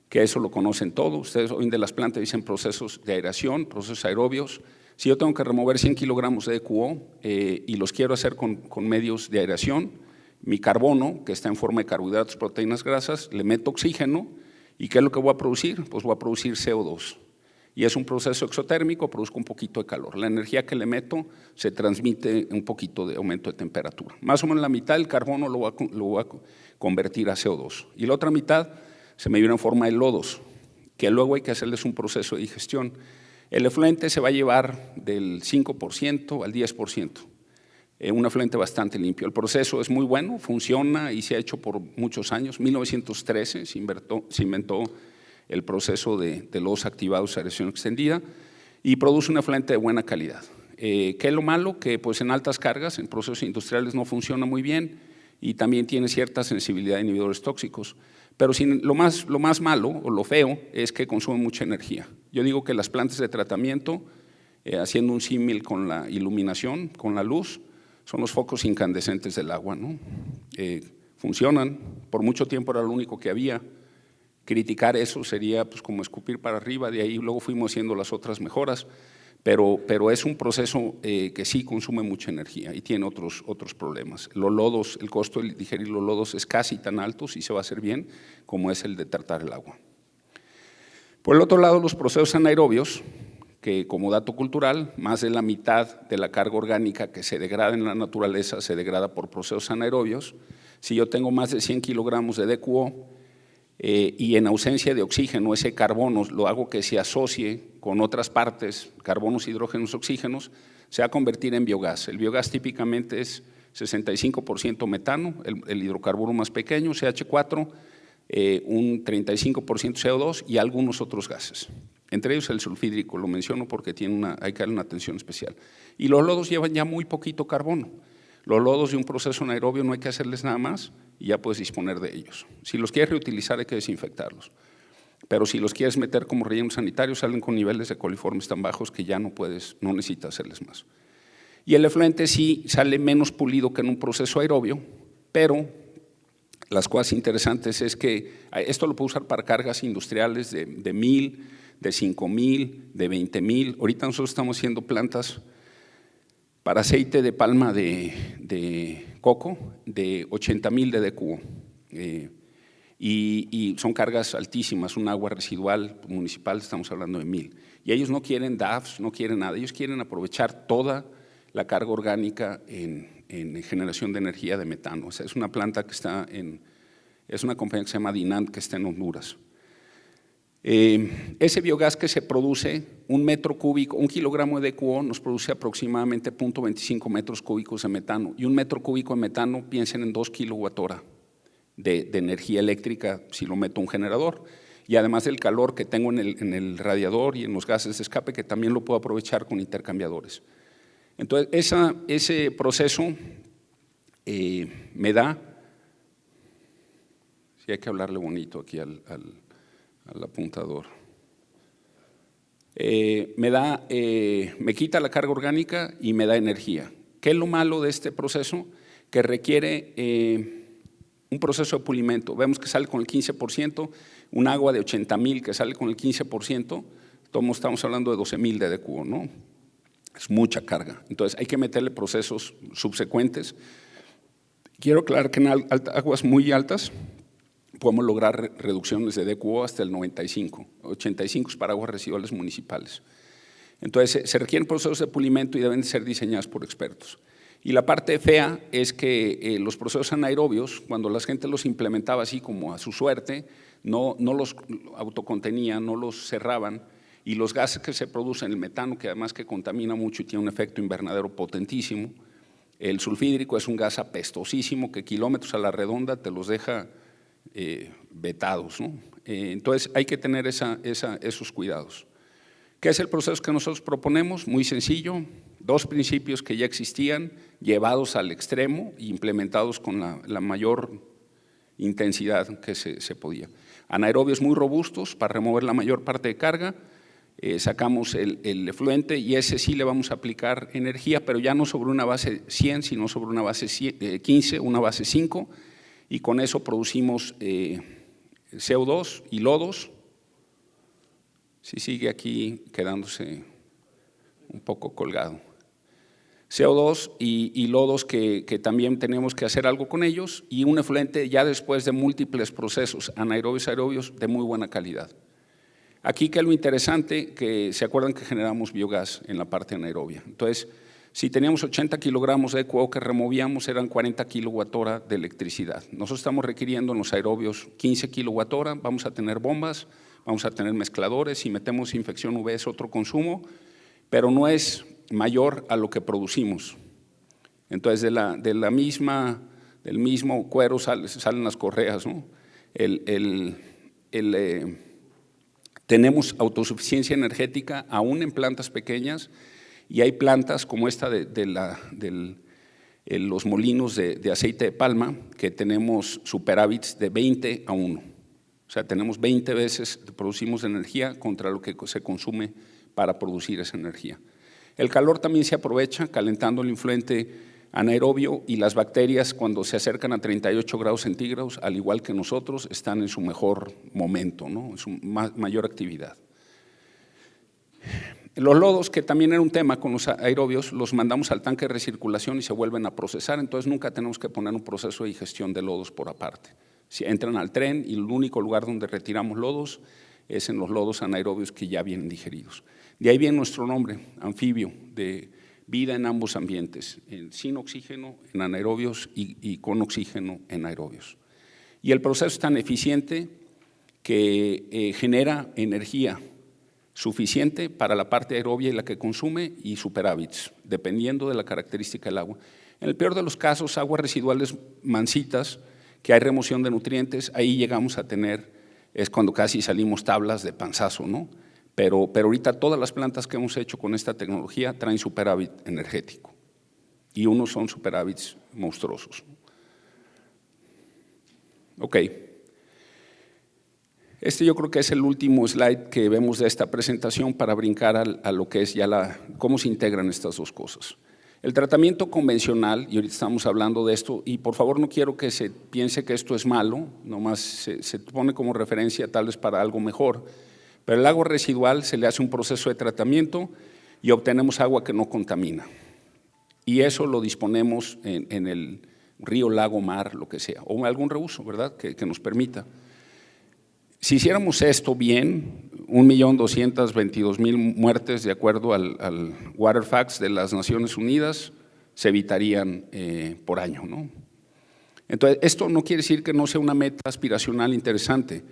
B: que eso lo conocen todos. Ustedes oyen de las plantas, dicen procesos de aeración, procesos aerobios. Si yo tengo que remover 100 kilogramos de EQO y los quiero hacer con medios de aeración, mi carbono, que está en forma de carbohidratos, proteínas, grasas, le meto oxígeno, ¿y qué es lo que voy a producir? Pues voy a producir CO2. Y es un proceso exotérmico, produzco un poquito de calor. La energía que le meto se transmite un poquito de aumento de temperatura. Más o menos la mitad del carbono lo voy a convertir a CO2. Y la otra mitad se me viene en forma de lodos, que luego hay que hacerles un proceso de digestión. El efluente se va a llevar del 5% al 10%. Un efluente bastante limpio. El proceso es muy bueno, funciona y se ha hecho por muchos años. En 1913 se inventó el proceso de lodos activados a aeración extendida y produce un efluente de buena calidad. ¿Qué es lo malo? Que pues en altas cargas, en procesos industriales no funciona muy bien y también tiene cierta sensibilidad a inhibidores tóxicos. Pero lo más malo o lo feo es que consume mucha energía. Yo digo que las plantas de tratamiento, haciendo un símil con la iluminación, con la luz, son los focos incandescentes del agua, ¿no? Funcionan, por mucho tiempo era lo único que había. Criticar eso sería pues como escupir para arriba, de ahí luego fuimos haciendo las otras mejoras, pero es un proceso que sí consume mucha energía y tiene otros problemas. Los lodos, el costo de digerir los lodos es casi tan alto, si se va a hacer bien, como es el de tratar el agua. Por el otro lado, los procesos anaerobios, que como dato cultural, más de la mitad de la carga orgánica que se degrada en la naturaleza se degrada por procesos anaerobios. Si yo tengo más de 100 kilogramos de DQO, y en ausencia de oxígeno, ese carbono lo hago que se asocie con otras partes, carbonos, hidrógenos, oxígenos, se va a convertir en biogás. El biogás típicamente es 65% metano, el hidrocarburo más pequeño, CH4, un 35% CO2 y algunos otros gases. Entre ellos el sulfídrico, lo menciono porque hay que darle una atención especial. Y los lodos llevan ya muy poquito carbono. Los lodos de un proceso anaerobio no hay que hacerles nada más y ya puedes disponer de ellos. Si los quieres reutilizar hay que desinfectarlos, pero si los quieres meter como relleno sanitario salen con niveles de coliformes tan bajos que ya no necesitas hacerles más. Y el efluente sí sale menos pulido que en un proceso aerobio, pero las cosas interesantes es que esto lo puedo usar para cargas industriales de 1,000, de 5,000, de 20,000. Ahorita nosotros estamos haciendo plantas para aceite de palma de coco de 80,000 de DQO. Y son cargas altísimas, un agua residual municipal, estamos hablando de 1,000. Y ellos no quieren DAFs, no quieren nada, ellos quieren aprovechar toda la carga orgánica en generación de energía de metano. O sea, es una planta que es una compañía que se llama Dinant, que está en Honduras. Ese biogás que se produce, un metro cúbico, un kilogramo de DQO nos produce aproximadamente 0.25 metros cúbicos de metano, y un metro cúbico de metano, piensen en 2 kilowatt-hora de energía eléctrica si lo meto a un generador, y además del calor que tengo en el radiador y en los gases de escape, que también lo puedo aprovechar con intercambiadores. Entonces, ese proceso me da, sí hay que hablarle bonito aquí al apuntador, me quita la carga orgánica y me da energía. ¿Qué es lo malo de este proceso? Que requiere un proceso de pulimento. Vemos que sale con el 15%, un agua de 80,000 que sale con el 15%, estamos hablando de 12,000 de DQO, ¿no? Es mucha carga. Entonces hay que meterle procesos subsecuentes. Quiero aclarar que en aguas muy altas podemos lograr reducciones de DQO hasta el 95, 85 es para aguas residuales municipales. Entonces se requieren procesos de pulimento y deben ser diseñados por expertos. Y la parte fea es que los procesos anaerobios, cuando la gente los implementaba así como a su suerte, no los autocontenían, no los cerraban, y los gases que se producen, el metano, que además que contamina mucho y tiene un efecto invernadero potentísimo, el sulfídrico es un gas apestosísimo que kilómetros a la redonda te los deja vetados, ¿no? Entonces hay que tener esos cuidados. ¿Qué es el proceso que nosotros proponemos? Muy sencillo, 2 principios que ya existían, llevados al extremo e implementados con la mayor intensidad que se podía. Anaerobios muy robustos para remover la mayor parte de carga, sacamos el efluente y ese sí le vamos a aplicar energía, pero ya no sobre una base 100, sino sobre una base 15, una base 5, y con eso producimos CO2 y lodos. Sí sigue aquí quedándose un poco colgado. CO2 y lodos que también tenemos que hacer algo con ellos, y un efluente ya después de múltiples procesos anaerobios, aerobios de muy buena calidad. Aquí que es lo interesante, que se acuerdan que generamos biogás en la parte anaerobia. Entonces, si teníamos 80 kilogramos de DQO que removíamos, eran 40 kilowatt-hora de electricidad. Nosotros estamos requiriendo en los aerobios 15 kilowatt-hora, vamos a tener bombas, vamos a tener mezcladores, si metemos infección UV es otro consumo, pero no es mayor a lo que producimos. Entonces, del mismo cuero salen las correas, ¿no? Tenemos autosuficiencia energética aún en plantas pequeñas, y hay plantas como esta de los molinos de aceite de palma, que tenemos superávits de 20 a 1. O sea, tenemos 20 veces, producimos energía contra lo que se consume para producir esa energía. El calor también se aprovecha calentando el influente anaerobio, y las bacterias cuando se acercan a 38 grados centígrados, al igual que nosotros, están en su mejor momento, ¿no? En su mayor actividad. Los lodos, que también era un tema con los aerobios, los mandamos al tanque de recirculación y se vuelven a procesar, entonces nunca tenemos que poner un proceso de digestión de lodos por aparte. Si entran al tren, y el único lugar donde retiramos lodos es en los lodos anaerobios que ya vienen digeridos. De ahí viene nuestro nombre, anfibio, de vida en ambos ambientes, sin oxígeno en anaerobios y con oxígeno en aerobios. Y el proceso es tan eficiente que genera energía suficiente para la parte aerobia y la que consume, y superávits, dependiendo de la característica del agua. En el peor de los casos, aguas residuales mansitas, que hay remoción de nutrientes, ahí llegamos a tener, es cuando casi salimos tablas de panzazo, ¿no? Pero ahorita todas las plantas que hemos hecho con esta tecnología traen superávit energético, y unos son superávits monstruosos. Ok. Este yo creo que es el último slide que vemos de esta presentación para brincar a lo que es ya cómo se integran estas dos cosas. El tratamiento convencional, y ahorita estamos hablando de esto, y por favor no quiero que se piense que esto es malo, nomás se pone como referencia tal vez para algo mejor, pero el agua residual se le hace un proceso de tratamiento y obtenemos agua que no contamina. Y eso lo disponemos en el río, lago, mar, lo que sea, o algún reuso, ¿verdad?, que nos permita. Si hiciéramos esto bien, 1.222.000 muertes de acuerdo al Water Facts de las Naciones Unidas se evitarían por año, ¿no? Entonces, esto no quiere decir que no sea una meta aspiracional interesante.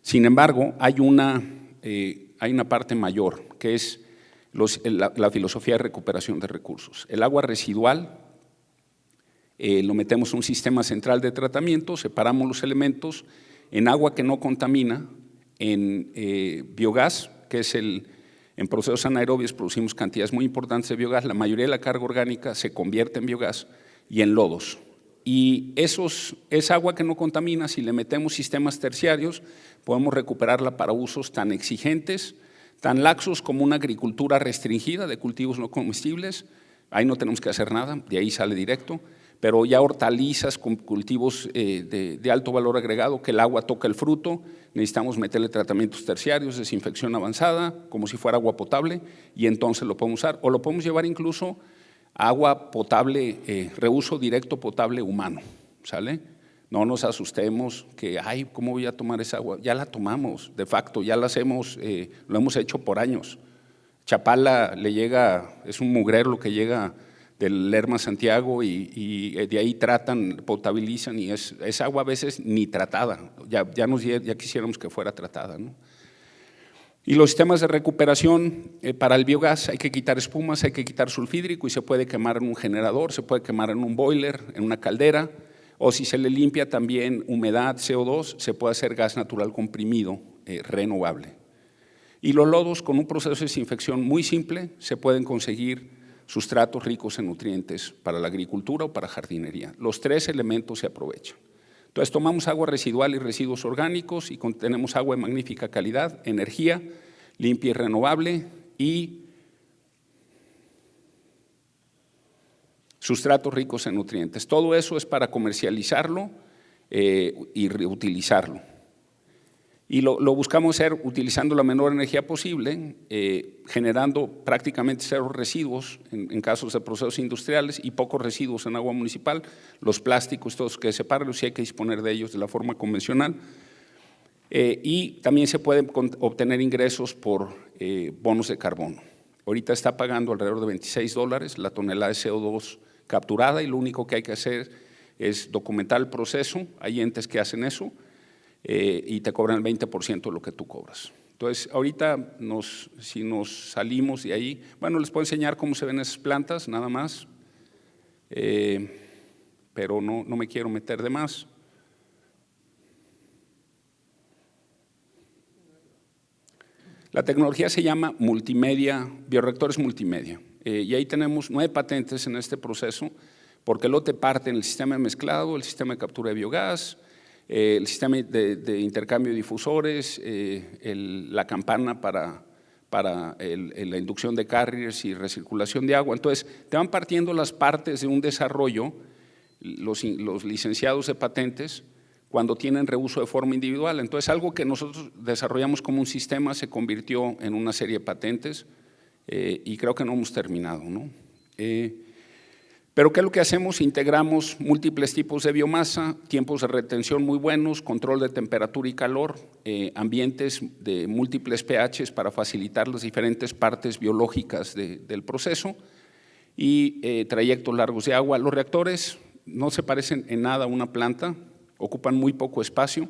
B: Sin embargo, hay una parte mayor, que es la filosofía de recuperación de recursos. El agua residual lo metemos en un sistema central de tratamiento, separamos los elementos en agua que no contamina, en biogás, que es en procesos anaerobios producimos cantidades muy importantes de biogás, la mayoría de la carga orgánica se convierte en biogás y en lodos. Y es agua que no contamina. Si le metemos sistemas terciarios, podemos recuperarla para usos tan exigentes, tan laxos como una agricultura restringida de cultivos no comestibles. Ahí no tenemos que hacer nada, de ahí sale directo, pero ya hortalizas con cultivos de alto valor agregado, que el agua toca el fruto, necesitamos meterle tratamientos terciarios, desinfección avanzada, como si fuera agua potable, y entonces lo podemos usar, o lo podemos llevar incluso a agua potable, reuso directo potable humano, ¿sale? No nos asustemos que, ay, ¿cómo voy a tomar esa agua? Ya la tomamos, de facto, ya la hacemos, lo hemos hecho por años. Chapala le llega, es un mugrero lo que llega del Lerma Santiago y de ahí tratan, potabilizan y es agua a veces ni tratada, ya quisiéramos que fuera tratada, ¿no? Y los sistemas de recuperación para el biogás hay que quitar espumas, hay que quitar sulfídrico y se puede quemar en un generador, se puede quemar en un boiler, en una caldera, o si se le limpia también humedad, CO2, se puede hacer gas natural comprimido renovable. Y los lodos, con un proceso de desinfección muy simple, se pueden conseguir sustratos ricos en nutrientes para la agricultura o para jardinería. Los tres elementos se aprovechan. Entonces tomamos agua residual y residuos orgánicos y tenemos agua de magnífica calidad, energía limpia y renovable y sustratos ricos en nutrientes. Todo eso es para comercializarlo y reutilizarlo. Y lo buscamos hacer utilizando la menor energía posible, generando prácticamente cero residuos en casos de procesos industriales y pocos residuos en agua municipal, los plásticos, todos que separarlos, si hay que disponer de ellos de la forma convencional. Y también se pueden obtener ingresos por bonos de carbono. Ahorita está pagando alrededor de $26 la tonelada de CO2 capturada y lo único que hay que hacer es documentar el proceso, hay entes que hacen eso, y te cobran el 20% de lo que tú cobras. Entonces, ahorita si nos salimos de ahí, bueno, les puedo enseñar cómo se ven esas plantas, nada más, pero no me quiero meter de más. La tecnología se llama multimedia, bioreactores multimedia, y ahí tenemos 9 patentes en este proceso, porque el lote parte en el sistema de mezclado, el sistema de captura de biogás, el sistema de intercambio de difusores, la campana para la inducción de carriers y recirculación de agua. Entonces, te van partiendo las partes de un desarrollo, los licenciados de patentes, cuando tienen reuso de forma individual. Entonces, algo que nosotros desarrollamos como un sistema se convirtió en una serie de patentes y creo que no hemos terminado, ¿no? Pero ¿qué es lo que hacemos? Integramos múltiples tipos de biomasa, tiempos de retención muy buenos, control de temperatura y calor, ambientes de múltiples pHs para facilitar las diferentes partes biológicas del proceso y trayectos largos de agua. Los reactores no se parecen en nada a una planta, ocupan muy poco espacio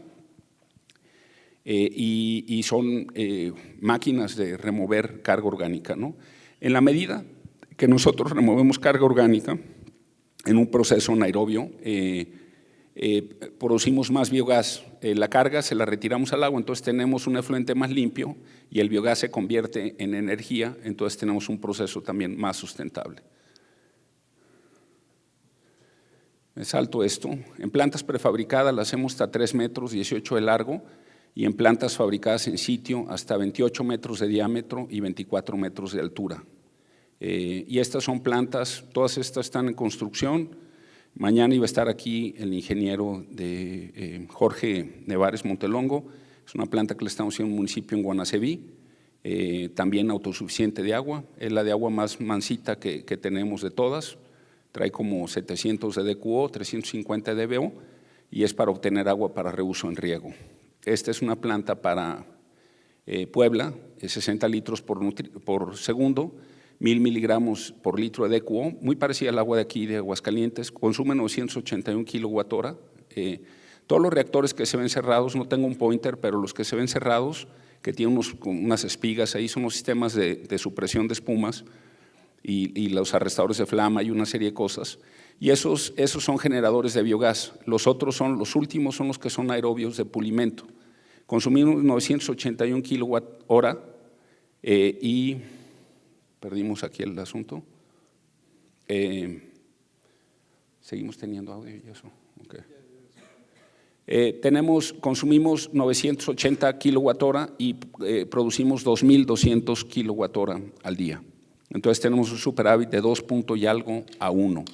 B: y son máquinas de remover carga orgánica, ¿no? En la medida que nosotros removemos carga orgánica en un proceso anaerobio, producimos más biogás. La carga se la retiramos al agua, entonces tenemos un efluente más limpio y el biogás se convierte en energía, entonces tenemos un proceso también más sustentable. Me salto esto. En plantas prefabricadas las hacemos hasta 3 metros, 18 de largo, y en plantas fabricadas en sitio hasta 28 metros de diámetro y 24 metros de altura. Y estas son plantas, todas estas están en construcción. Mañana iba a estar aquí el ingeniero Jorge Nevares Montelongo, es una planta que le estamos haciendo en un municipio en Guanaceví, también autosuficiente de agua, es la de agua más mansita que tenemos de todas, trae como 700 de DQO, 350 de DBO y es para obtener agua para reuso en riego. Esta es una planta para Puebla, 60 litros por segundo, 1000 miligramos por litro de DQO, muy parecida al agua de aquí de Aguascalientes, consume 981 kilowatt-hora. Todos los reactores que se ven cerrados, no tengo un pointer, pero los que se ven cerrados, que tienen unas espigas ahí, son los sistemas de supresión de espumas y los arrestadores de flama y una serie de cosas. Y esos son generadores de biogás. Los otros los últimos son los que son aerobios de pulimento. consumimos 981 kilowatt hora y perdimos aquí el asunto. Seguimos teniendo audio y eso. Okay. Consumimos 980 kilowatt hora y producimos 2.200 kilowatt hora al día. Entonces tenemos un superávit de 2 punto y algo a 1.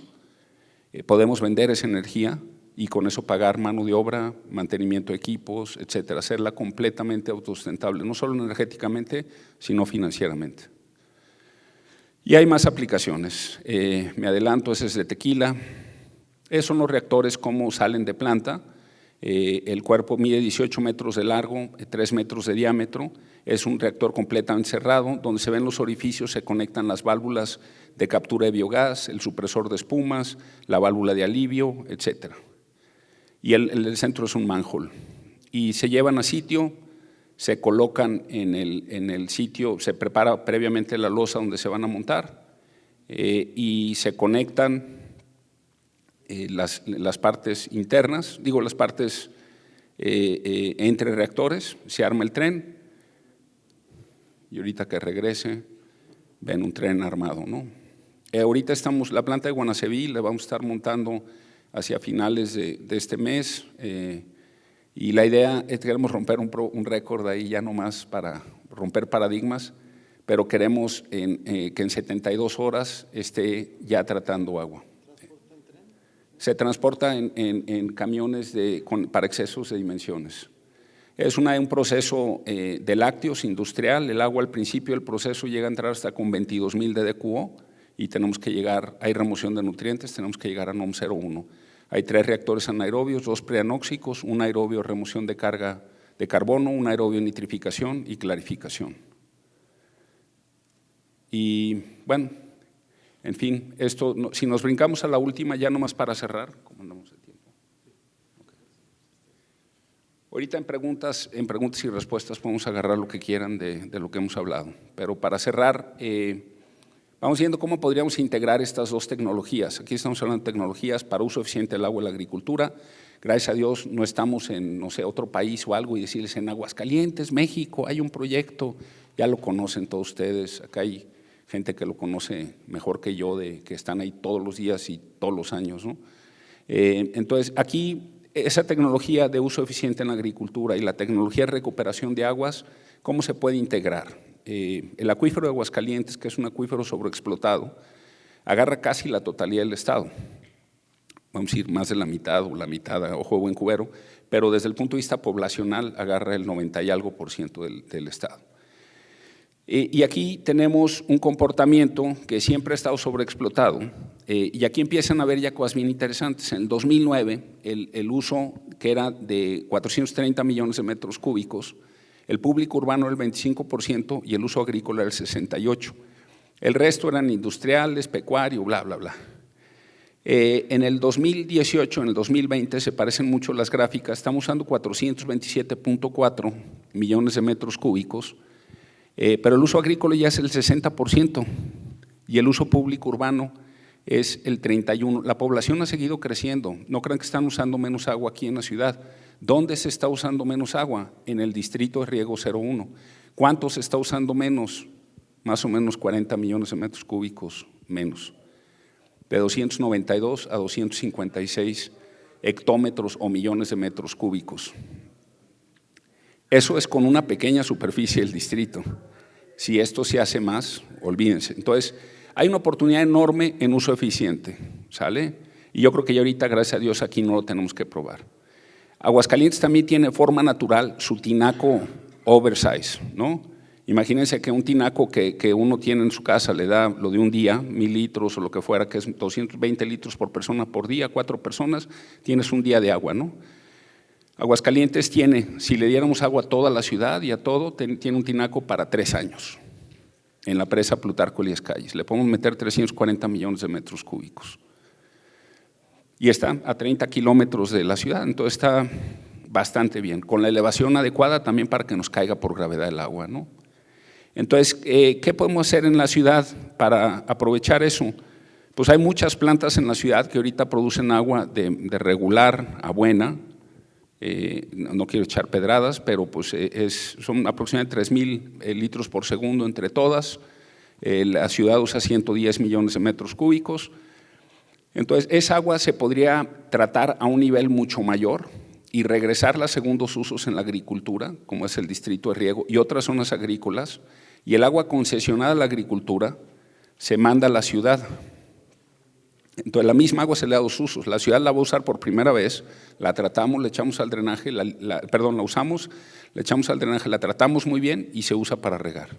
B: Podemos vender esa energía y con eso pagar mano de obra, mantenimiento de equipos, etcétera, hacerla completamente autosustentable, no solo energéticamente, sino financieramente. Y hay más aplicaciones. Me adelanto, ese es de tequila. Esos son los reactores como salen de planta. El cuerpo mide 18 metros de largo, 3 metros de diámetro. Es un reactor completamente cerrado, donde se ven los orificios, se conectan las válvulas de captura de biogás, el supresor de espumas, la válvula de alivio, etcétera. Y el centro es un manhole. Y se llevan a sitio, se colocan en el sitio, se prepara previamente la losa donde se van a montar y se conectan las partes internas, digo las partes entre reactores, se arma el tren y ahorita que regrese ven un tren armado, ¿no? Ahorita la planta de Guanaceví la vamos a estar montando hacia finales de este mes y la idea es que queremos romper un récord ahí ya nomás para romper paradigmas, pero queremos que en 72 horas esté ya tratando agua. Se transporta en camiones para excesos de dimensiones. Es un proceso de lácteos industrial. El agua al principio del proceso llega a entrar hasta con 22,000 de DQO y tenemos que llegar, hay remoción de nutrientes, tenemos que llegar a NOM 01. Hay 3 reactores anaerobios, 2 preanóxicos, un aerobio remoción de carga de carbono, un aerobio nitrificación y clarificación. Y bueno, en fin, esto, si nos brincamos a la última, ya nomás para cerrar, ¿cómo andamos de tiempo? Okay. Ahorita en preguntas y respuestas podemos agarrar lo que quieran de lo que hemos hablado, pero para cerrar, vamos viendo cómo podríamos integrar estas dos tecnologías. Aquí estamos hablando de tecnologías para uso eficiente del agua en la agricultura. Gracias a Dios no estamos en, no sé, otro país o algo y decirles en Aguascalientes, México, hay un proyecto, ya lo conocen todos ustedes, acá hay gente que lo conoce mejor que yo, que están ahí todos los días y todos los años, ¿no? Entonces, aquí esa tecnología de uso eficiente en la agricultura y la tecnología de recuperación de aguas, ¿cómo se puede integrar? El acuífero de Aguascalientes, que es un acuífero sobreexplotado, agarra casi la totalidad del estado. Vamos a decir más de la mitad o la mitad, ojo buen cubero, pero desde el punto de vista poblacional agarra el 90 y algo % del estado. Y aquí tenemos un comportamiento que siempre ha estado sobreexplotado y aquí empiezan a haber ya cosas bien interesantes. En el 2009, el uso que era de 430 millones de metros cúbicos, el público urbano era el 25% y el uso agrícola era el 68%. El resto eran industriales, pecuario, bla, bla, bla. En el 2018, en el 2020, se parecen mucho las gráficas, estamos usando 427.4 millones de metros cúbicos, pero el uso agrícola ya es el 60% y el uso público urbano es el 31%. La población ha seguido creciendo, no crean que están usando menos agua aquí en la ciudad. ¿Dónde se está usando menos agua? En el distrito de riego 01. ¿Cuánto se está usando menos? Más o menos 40 millones de metros cúbicos menos, de 292 a 256 hectómetros o millones de metros cúbicos. Eso es con una pequeña superficie del distrito. Si esto se hace más, olvídense. Entonces, hay una oportunidad enorme en uso eficiente, ¿sale? Y yo creo que ya ahorita, gracias a Dios, aquí no lo tenemos que probar. Aguascalientes también tiene forma natural su tinaco oversize, ¿no? Imagínense que un tinaco que uno tiene en su casa le da lo de un día, 1,000 litros o lo que fuera, que es 220 litros por persona por día, 4 personas, tienes un día de agua, ¿no? Aguascalientes tiene, si le diéramos agua a toda la ciudad y a todo, tiene un tinaco para 3 años en la presa Plutarco Elías Calles. Le podemos meter 340 millones de metros cúbicos. Y está a 30 kilómetros de la ciudad, entonces está bastante bien, con la elevación adecuada también para que nos caiga por gravedad el agua, ¿no? Entonces, ¿qué podemos hacer en la ciudad para aprovechar eso? Pues hay muchas plantas en la ciudad que ahorita producen agua de regular a buena, no quiero echar pedradas, pero pues son aproximadamente 3,000 litros por segundo entre todas. La ciudad usa 110 millones de metros cúbicos. Entonces, esa agua se podría tratar a un nivel mucho mayor y regresarla a segundos usos en la agricultura, como es el distrito de riego y otras zonas agrícolas, y el agua concesionada a la agricultura se manda a la ciudad. Entonces, la misma agua se le da dos usos. La ciudad la va a usar por primera vez, la tratamos, le echamos al drenaje, la usamos, le echamos al drenaje, la tratamos muy bien y se usa para regar.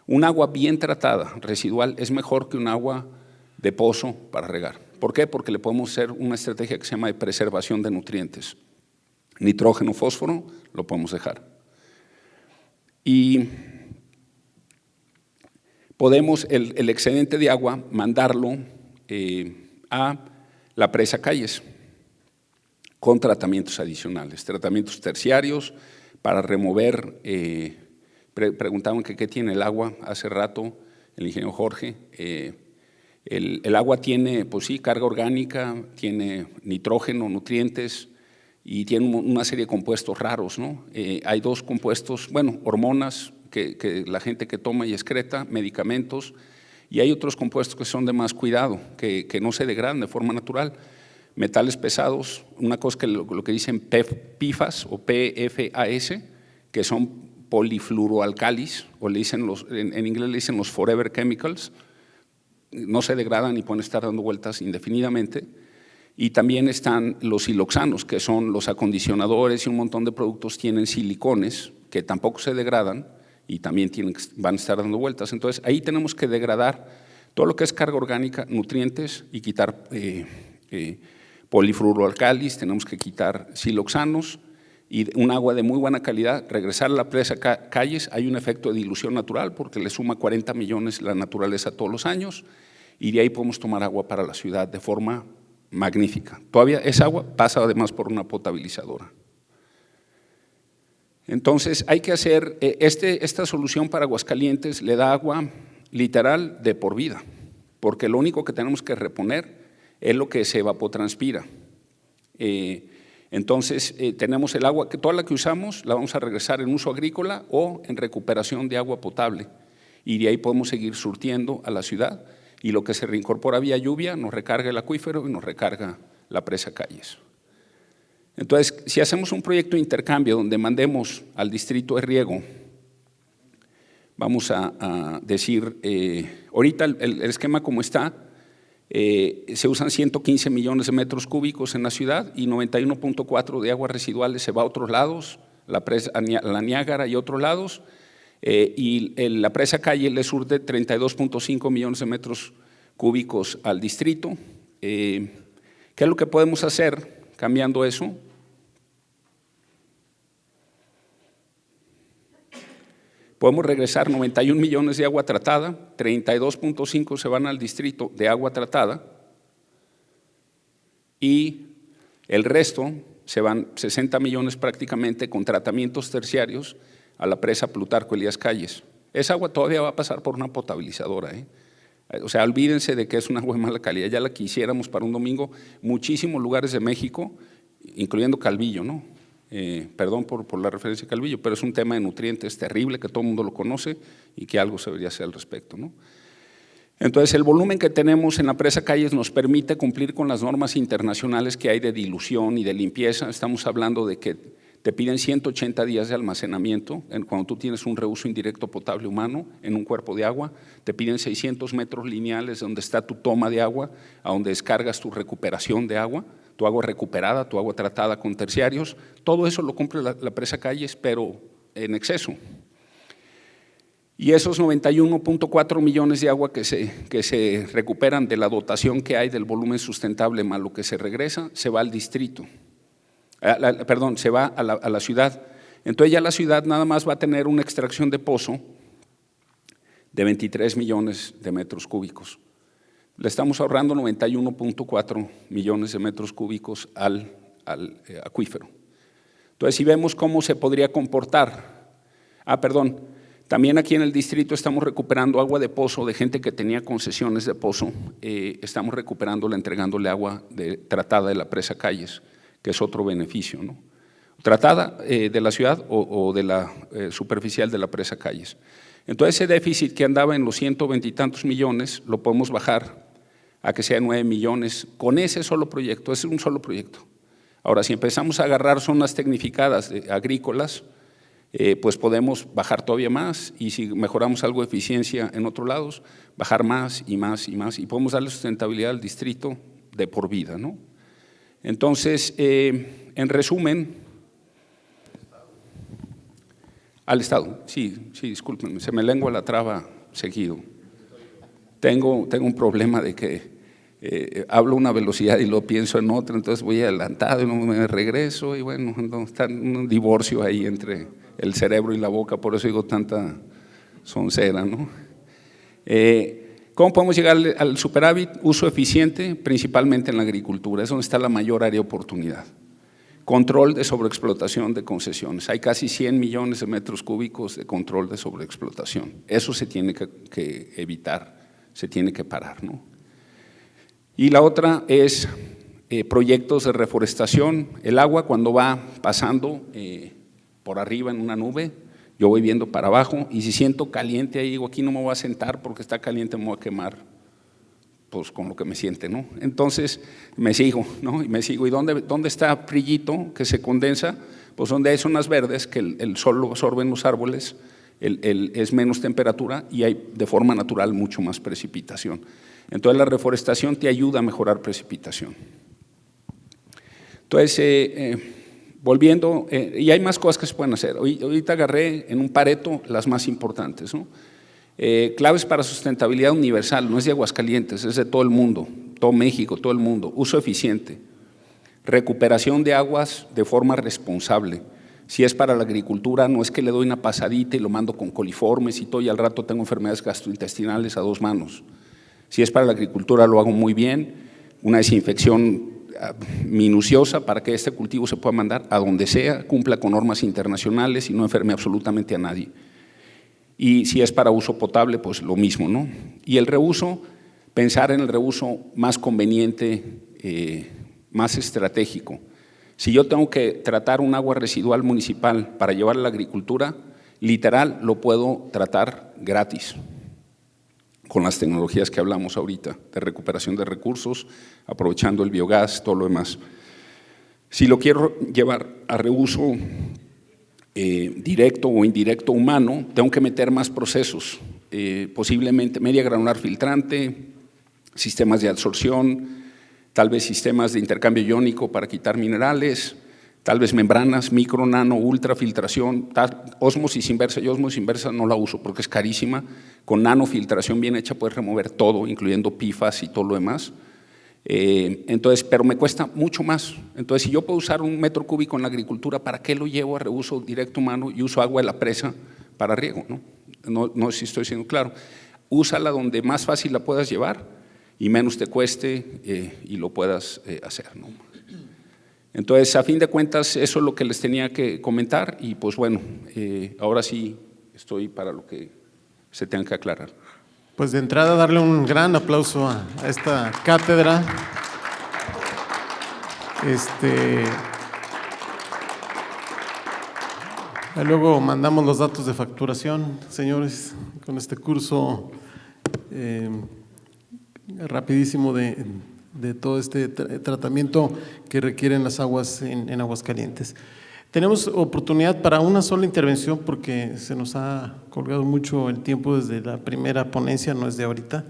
B: Un agua bien tratada, residual, es mejor que un agua de pozo para regar. ¿Por qué? Porque le podemos hacer una estrategia que se llama de preservación de nutrientes. Nitrógeno, fósforo, lo podemos dejar. Y podemos el excedente de agua mandarlo a la presa Calles con tratamientos adicionales, tratamientos terciarios para remover, preguntaban que qué tiene el agua hace rato, el ingeniero Jorge. El agua tiene, pues sí, carga orgánica, tiene nitrógeno, nutrientes y tiene una serie de compuestos raros, ¿no? Hay dos compuestos, bueno, hormonas que la gente que toma y excreta, medicamentos, y hay otros compuestos que son de más cuidado, que no se degradan de forma natural. Metales pesados, una cosa que lo que dicen PFAS o PFAS, que son polifluoroalcalis, o le dicen en inglés le dicen los forever chemicals, no se degradan y pueden estar dando vueltas indefinidamente. Y también están los siloxanos, que son los acondicionadores y un montón de productos tienen silicones que tampoco se degradan y también van a estar dando vueltas. Entonces, ahí tenemos que degradar todo lo que es carga orgánica, nutrientes y quitar polifluoroalcalis, tenemos que quitar siloxanos y un agua de muy buena calidad, regresar a la presa Calles. Hay un efecto de dilución natural porque le suma 40 millones la naturaleza todos los años y de ahí podemos tomar agua para la ciudad de forma magnífica. Todavía esa agua pasa además por una potabilizadora. Entonces hay que hacer, esta solución para Aguascalientes le da agua literal de por vida, porque lo único que tenemos que reponer es lo que se evapotranspira. Entonces tenemos el agua, que toda la que usamos la vamos a regresar en uso agrícola o en recuperación de agua potable y de ahí podemos seguir surtiendo a la ciudad y lo que se reincorpora vía lluvia nos recarga el acuífero y nos recarga la presa Calles. Entonces, si hacemos un proyecto de intercambio donde mandemos al distrito de riego, vamos a decir, ahorita el esquema como está, se usan 115 millones de metros cúbicos en la ciudad y 91.4 de aguas residuales se va a otros lados, la Niágara y otros lados, y la presa Calle le surte 32.5 millones de metros cúbicos al distrito. ¿Qué es lo que podemos hacer cambiando eso? Podemos regresar 91 millones de agua tratada, 32.5 se van al distrito de agua tratada y el resto se van 60 millones prácticamente con tratamientos terciarios a la presa Plutarco Elías Calles. Esa agua todavía va a pasar por una potabilizadora, O sea, olvídense de que es una agua de mala calidad, ya la quisiéramos para un domingo, muchísimos lugares de México, incluyendo Calvillo, ¿no? Perdón por la referencia a Calvillo, pero es un tema de nutrientes terrible que todo el mundo lo conoce y que algo se debería hacer al respecto, ¿no? Entonces, el volumen que tenemos en la presa Calles nos permite cumplir con las normas internacionales que hay de dilución y de limpieza. Estamos hablando de que te piden 180 días de almacenamiento, cuando tú tienes un reuso indirecto potable humano en un cuerpo de agua, te piden 600 metros lineales donde está tu toma de agua, a donde descargas tu recuperación de agua, tu agua recuperada, tu agua tratada con terciarios, todo eso lo cumple la presa Calles, pero en exceso. Y esos 91.4 millones de agua que se recuperan de la dotación que hay del volumen sustentable más lo que se regresa, se va al distrito. Se va a la ciudad. Entonces ya la ciudad nada más va a tener una extracción de pozo de 23 millones de metros cúbicos. Le estamos ahorrando 91.4 millones de metros cúbicos al acuífero. Entonces, si vemos cómo se podría comportar, también aquí en el distrito estamos recuperando agua de pozo de gente que tenía concesiones de pozo, estamos recuperándola, entregándole agua tratada de la presa Calles, que es otro beneficio, ¿no? tratada de la ciudad o de la superficial de la presa Calles. Entonces ese déficit que andaba en los 120 y tantos millones lo podemos bajar a que sea 9 millones con ese solo proyecto, es un solo proyecto. Ahora, si empezamos a agarrar zonas tecnificadas agrícolas, pues podemos bajar todavía más, y si mejoramos algo de eficiencia en otros lados, bajar más y más y más, y podemos darle sustentabilidad al distrito de por vida, ¿no? Entonces, en resumen, al Estado, sí, discúlpenme, se me lengua la traba seguido. Tengo un problema de que hablo una velocidad y lo pienso en otra, entonces voy adelantado y no me regreso, y bueno, está un divorcio ahí entre el cerebro y la boca, por eso digo tanta soncera, ¿no? ¿Cómo podemos llegar al superávit? Uso eficiente, principalmente en la agricultura, es donde está la mayor área de oportunidad. Control de sobreexplotación de concesiones, hay casi 100 millones de metros cúbicos de control de sobreexplotación, eso se tiene que evitar, se tiene que parar, ¿no? Y la otra es proyectos de reforestación. El agua cuando va pasando por arriba en una nube, yo voy viendo para abajo, y si siento caliente ahí digo, aquí no me voy a sentar porque está caliente, me voy a quemar, pues con lo que me siente, ¿no? Entonces me sigo, ¿no? Y me sigo, ¿y dónde está brillito que se condensa? Pues donde hay zonas verdes que el sol lo absorbe en los árboles, es menos temperatura y hay de forma natural mucho más precipitación. Entonces la reforestación te ayuda a mejorar precipitación. Entonces, volviendo, y hay más cosas que se pueden hacer. Ahorita agarré en un Pareto las más importantes, ¿no? Claves para sustentabilidad universal, no es de Aguascalientes, es de todo el mundo, todo México, todo el mundo. Uso eficiente, recuperación de aguas de forma responsable. Si es para la agricultura, no es que le doy una pasadita y lo mando con coliformes y todo, y al rato tengo enfermedades gastrointestinales a 2 manos. Si es para la agricultura, lo hago muy bien, una desinfección minuciosa para que este cultivo se pueda mandar a donde sea, cumpla con normas internacionales y no enferme absolutamente a nadie. Y si es para uso potable, pues lo mismo, ¿no? Y el reuso, pensar en el reuso más conveniente, más estratégico. Si yo tengo que tratar un agua residual municipal para llevarla a la agricultura, literal lo puedo tratar gratis, con las tecnologías que hablamos ahorita, de recuperación de recursos, aprovechando el biogás, todo lo demás. Si lo quiero llevar a reuso directo o indirecto humano, tengo que meter más procesos, posiblemente media granular filtrante, sistemas de absorción, tal vez sistemas de intercambio iónico para quitar minerales, tal vez membranas, micro, nano, ultrafiltración, ósmosis inversa. Yo ósmosis inversa no la uso porque es carísima. Con nanofiltración bien hecha puedes remover todo, incluyendo PFAS y todo lo demás. Entonces, pero me cuesta mucho más. Entonces, si yo puedo usar 1 metro cúbico en la agricultura, ¿para qué lo llevo a reuso directo humano y uso agua de la presa para riego? No sé si estoy siendo claro. Úsala donde más fácil la puedas llevar y menos te cueste y lo puedas hacer, ¿no? Entonces, a fin de cuentas, eso es lo que les tenía que comentar y pues bueno, ahora sí estoy para lo que se tenga que aclarar.
A: Pues de entrada darle un gran aplauso a esta cátedra. Luego mandamos los datos de facturación, señores, con este curso rapidísimo de todo este tratamiento que requieren las aguas en Aguascalientes. Tenemos oportunidad para una sola intervención porque se nos ha colgado mucho el tiempo desde la primera ponencia, no es de ahorita.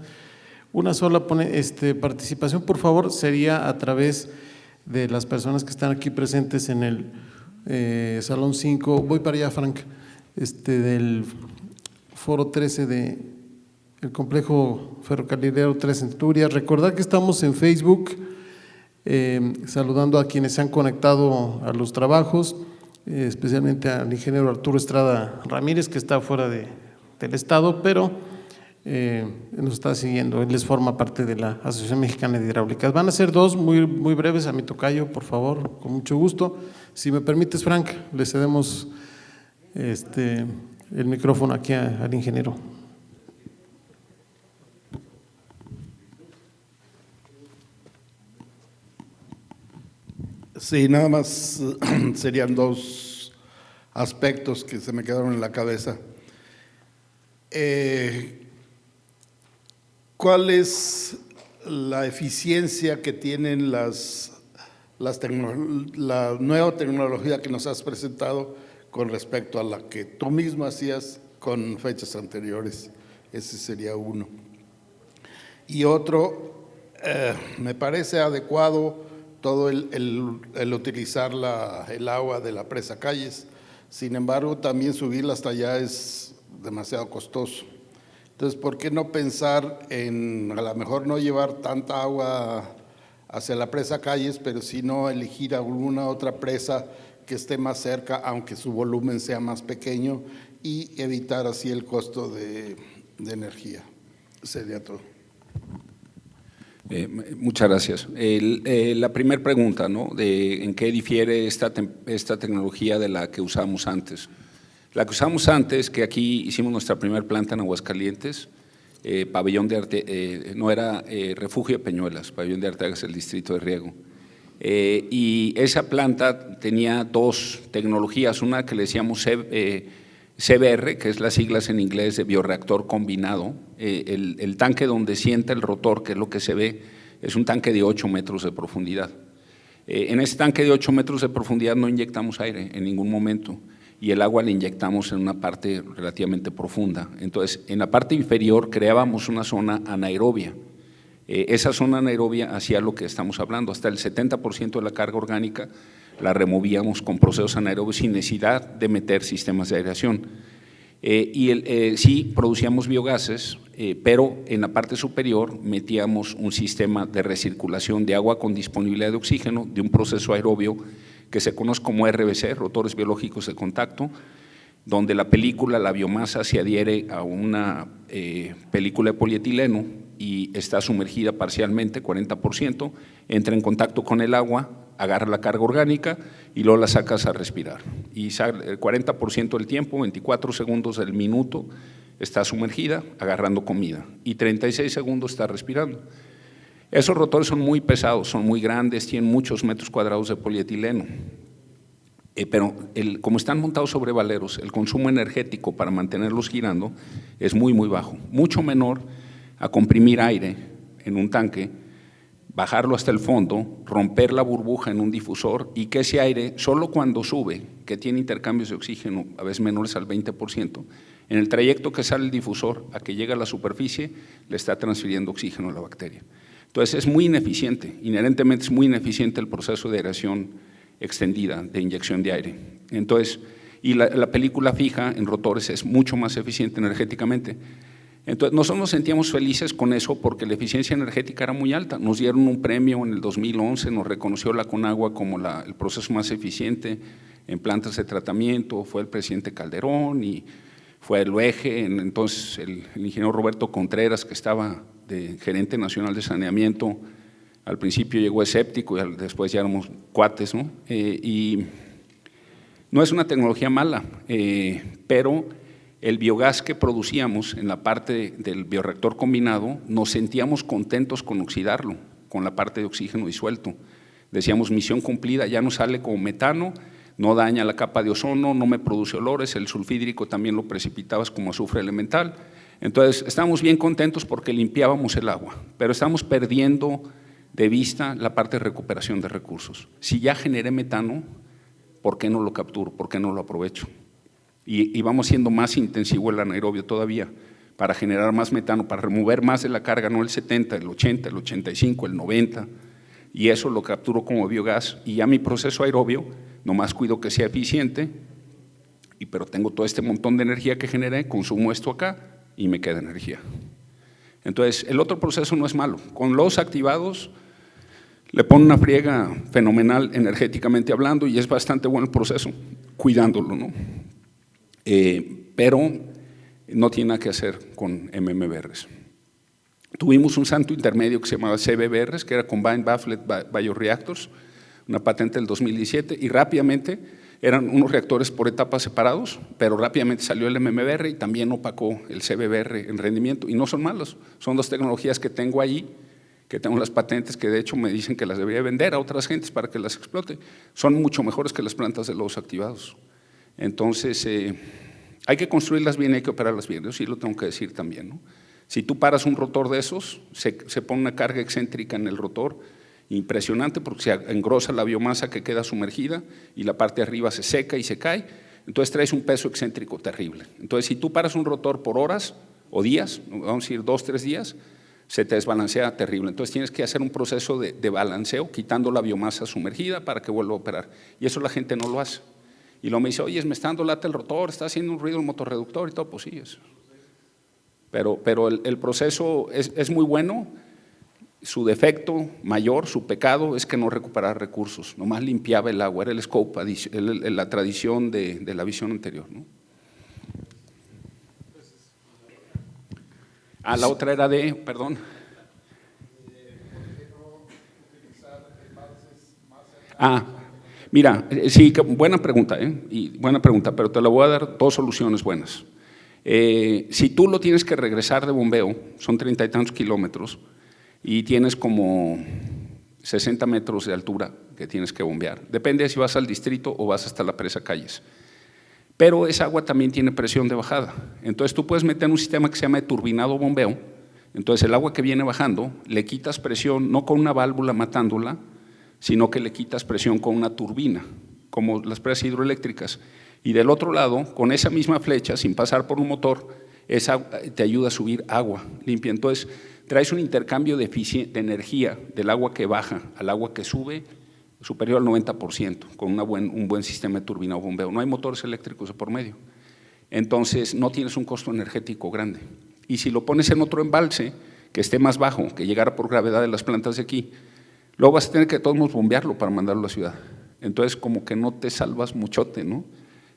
A: Una sola participación, por favor, sería a través de las personas que están aquí presentes en el Salón 5. Voy para allá, Frank, del Foro 13 del Complejo Ferrocarrilero Tres Centurias. Recordar que estamos en Facebook, saludando a quienes se han conectado a los trabajos, especialmente al ingeniero Arturo Estrada Ramírez, que está fuera del estado, pero nos está siguiendo. Él forma parte de la Asociación Mexicana de Hidráulicas. Van a ser 2 muy breves. A mi tocayo, por favor, con mucho gusto. Si me permites, Frank, le cedemos el micrófono aquí al ingeniero.
C: Sí, nada más serían dos aspectos que se me quedaron en la cabeza. ¿Cuál es la eficiencia que tienen la nueva tecnología que nos has presentado con respecto a la que tú mismo hacías con fechas anteriores? Ese sería uno. Y otro, me parece adecuado todo el utilizar el agua de la presa Calles. Sin embargo, también subirla hasta allá es demasiado costoso. Entonces, ¿por qué no pensar en a lo mejor no llevar tanta agua hacia la presa Calles, pero sino elegir alguna otra presa que esté más cerca, aunque su volumen sea más pequeño, y evitar así el costo de energía? Sería todo.
B: Muchas gracias. La primera pregunta, ¿no? ¿En qué difiere esta tecnología de la que usamos antes? La que usamos antes, que aquí hicimos nuestra primera planta en Aguascalientes, Pabellón de Arteaga, no era Refugio de Peñuelas, Pabellón de Arteaga es el distrito de riego. Y esa planta tenía dos tecnologías, una que le decíamos CBR, que es las siglas en inglés de bioreactor combinado. El tanque donde sienta el rotor, que es lo que se ve, es un tanque de 8 metros de profundidad. En ese tanque de 8 metros de profundidad no inyectamos aire en ningún momento, y el agua la inyectamos en una parte relativamente profunda. Entonces, en la parte inferior creábamos una zona anaerobia. Esa zona anaerobia hacía lo que estamos hablando, hasta el 70% de la carga orgánica la removíamos con procesos anaerobios sin necesidad de meter sistemas de aireación. Sí, producíamos biogases, pero en la parte superior metíamos un sistema de recirculación de agua con disponibilidad de oxígeno de un proceso aerobio que se conoce como RBC, rotores biológicos de contacto, donde la biomasa se adhiere a una película de polietileno y está sumergida parcialmente, 40%, entra en contacto con el agua, agarra la carga orgánica y luego la sacas a respirar. Y el 40% del tiempo, 24 segundos del minuto, está sumergida agarrando comida y 36 segundos está respirando. Esos rotores son muy pesados, son muy grandes, tienen muchos metros cuadrados de polietileno, pero como están montados sobre valeros, el consumo energético para mantenerlos girando es muy, muy bajo, mucho menor a comprimir aire en un tanque, bajarlo hasta el fondo, romper la burbuja en un difusor y que ese aire, solo cuando sube, que tiene intercambios de oxígeno a veces menores al 20%, en el trayecto que sale el difusor a que llega a la superficie, le está transfiriendo oxígeno a la bacteria. Entonces es muy ineficiente, inherentemente es muy ineficiente el proceso de aeración extendida, de inyección de aire. Entonces, y la película fija en rotores es mucho más eficiente energéticamente. Entonces, nosotros nos sentíamos felices con eso porque la eficiencia energética era muy alta. Nos dieron un premio en el 2011, nos reconoció la Conagua como el proceso más eficiente en plantas de tratamiento, fue el presidente Calderón y fue el UEGE, entonces el ingeniero Roberto Contreras, que estaba de gerente nacional de saneamiento, al principio llegó escéptico y después ya éramos cuates, ¿no? Y no es una tecnología mala, pero el biogás que producíamos en la parte del bioreactor combinado, nos sentíamos contentos con oxidarlo, con la parte de oxígeno disuelto. Decíamos, misión cumplida, ya no sale como metano, no daña la capa de ozono, no me produce olores, el sulfídrico también lo precipitabas como azufre elemental. Entonces, estábamos bien contentos porque limpiábamos el agua, pero estamos perdiendo de vista la parte de recuperación de recursos. Si ya generé metano, ¿por qué no lo capturo? ¿Por qué no lo aprovecho? Y vamos siendo más intensivo el anaerobio todavía para generar más metano, para remover más de la carga, no el 70, el 80, el 85, el 90, y eso lo capturo como biogás y ya mi proceso aerobio, nomás cuido que sea eficiente, pero tengo todo este montón de energía que generé, consumo esto acá y me queda energía. Entonces, el otro proceso no es malo. Con los activados le pone una friega fenomenal energéticamente hablando y es bastante bueno el proceso, cuidándolo, ¿no? Pero no tiene nada que hacer con MMBRs. Tuvimos un santo intermedio que se llamaba CBBRs, que era Combined Bafflet Bioreactors, una patente del 2017, y rápidamente eran unos reactores por etapas separados, pero rápidamente salió el MMBR y también opacó el CBBR en rendimiento, y no son malos, son dos tecnologías que tengo ahí, que tengo las patentes, que de hecho me dicen que las debería vender a otras gentes para que las explote, son mucho mejores que las plantas de lodos activados. Entonces, hay que construirlas bien, hay que operarlas bien, yo sí lo tengo que decir también, ¿no? Si tú paras un rotor de esos, se pone una carga excéntrica en el rotor impresionante porque se engrosa la biomasa que queda sumergida y la parte de arriba se seca y se cae, entonces traes un peso excéntrico terrible. Entonces, si tú paras un rotor por horas o días, vamos a decir 2 o 3 días, se te desbalancea terrible. Entonces tienes que hacer un proceso de balanceo, quitando la biomasa sumergida para que vuelva a operar. Y eso la gente no lo hace. Y luego me dice, oye, me está dando lata el rotor, está haciendo un ruido el motorreductor y todo, pues sí, eso. Pero el proceso es muy bueno. Su defecto mayor, su pecado, es que no recuperaba recursos, nomás limpiaba el agua, era el scope, la tradición de la visión anterior, ¿no? La otra era perdón. Mira, sí, buena pregunta, pero te la voy a dar 2 soluciones buenas. Si tú lo tienes que regresar de bombeo, son 30 y tantos kilómetros, y tienes como 60 metros de altura que tienes que bombear. Depende de si vas al distrito o vas hasta la presa Calles. Pero esa agua también tiene presión de bajada. Entonces tú puedes meter un sistema que se llama de turbinado bombeo. Entonces el agua que viene bajando, le quitas presión, no con una válvula matándola, sino que le quitas presión con una turbina, como las presas hidroeléctricas. Y del otro lado, con esa misma flecha, sin pasar por un motor, esa te ayuda a subir agua limpia. Entonces traes un intercambio de energía del agua que baja al agua que sube, superior al 90%, con un buen sistema de turbina o bombeo. No hay motores eléctricos de por medio. Entonces, no tienes un costo energético grande. Y si lo pones en otro embalse, que esté más bajo, que llegara por gravedad de las plantas de aquí, luego vas a tener que de todos modos bombearlo para mandarlo a la ciudad. Entonces, como que no te salvas muchote, ¿no?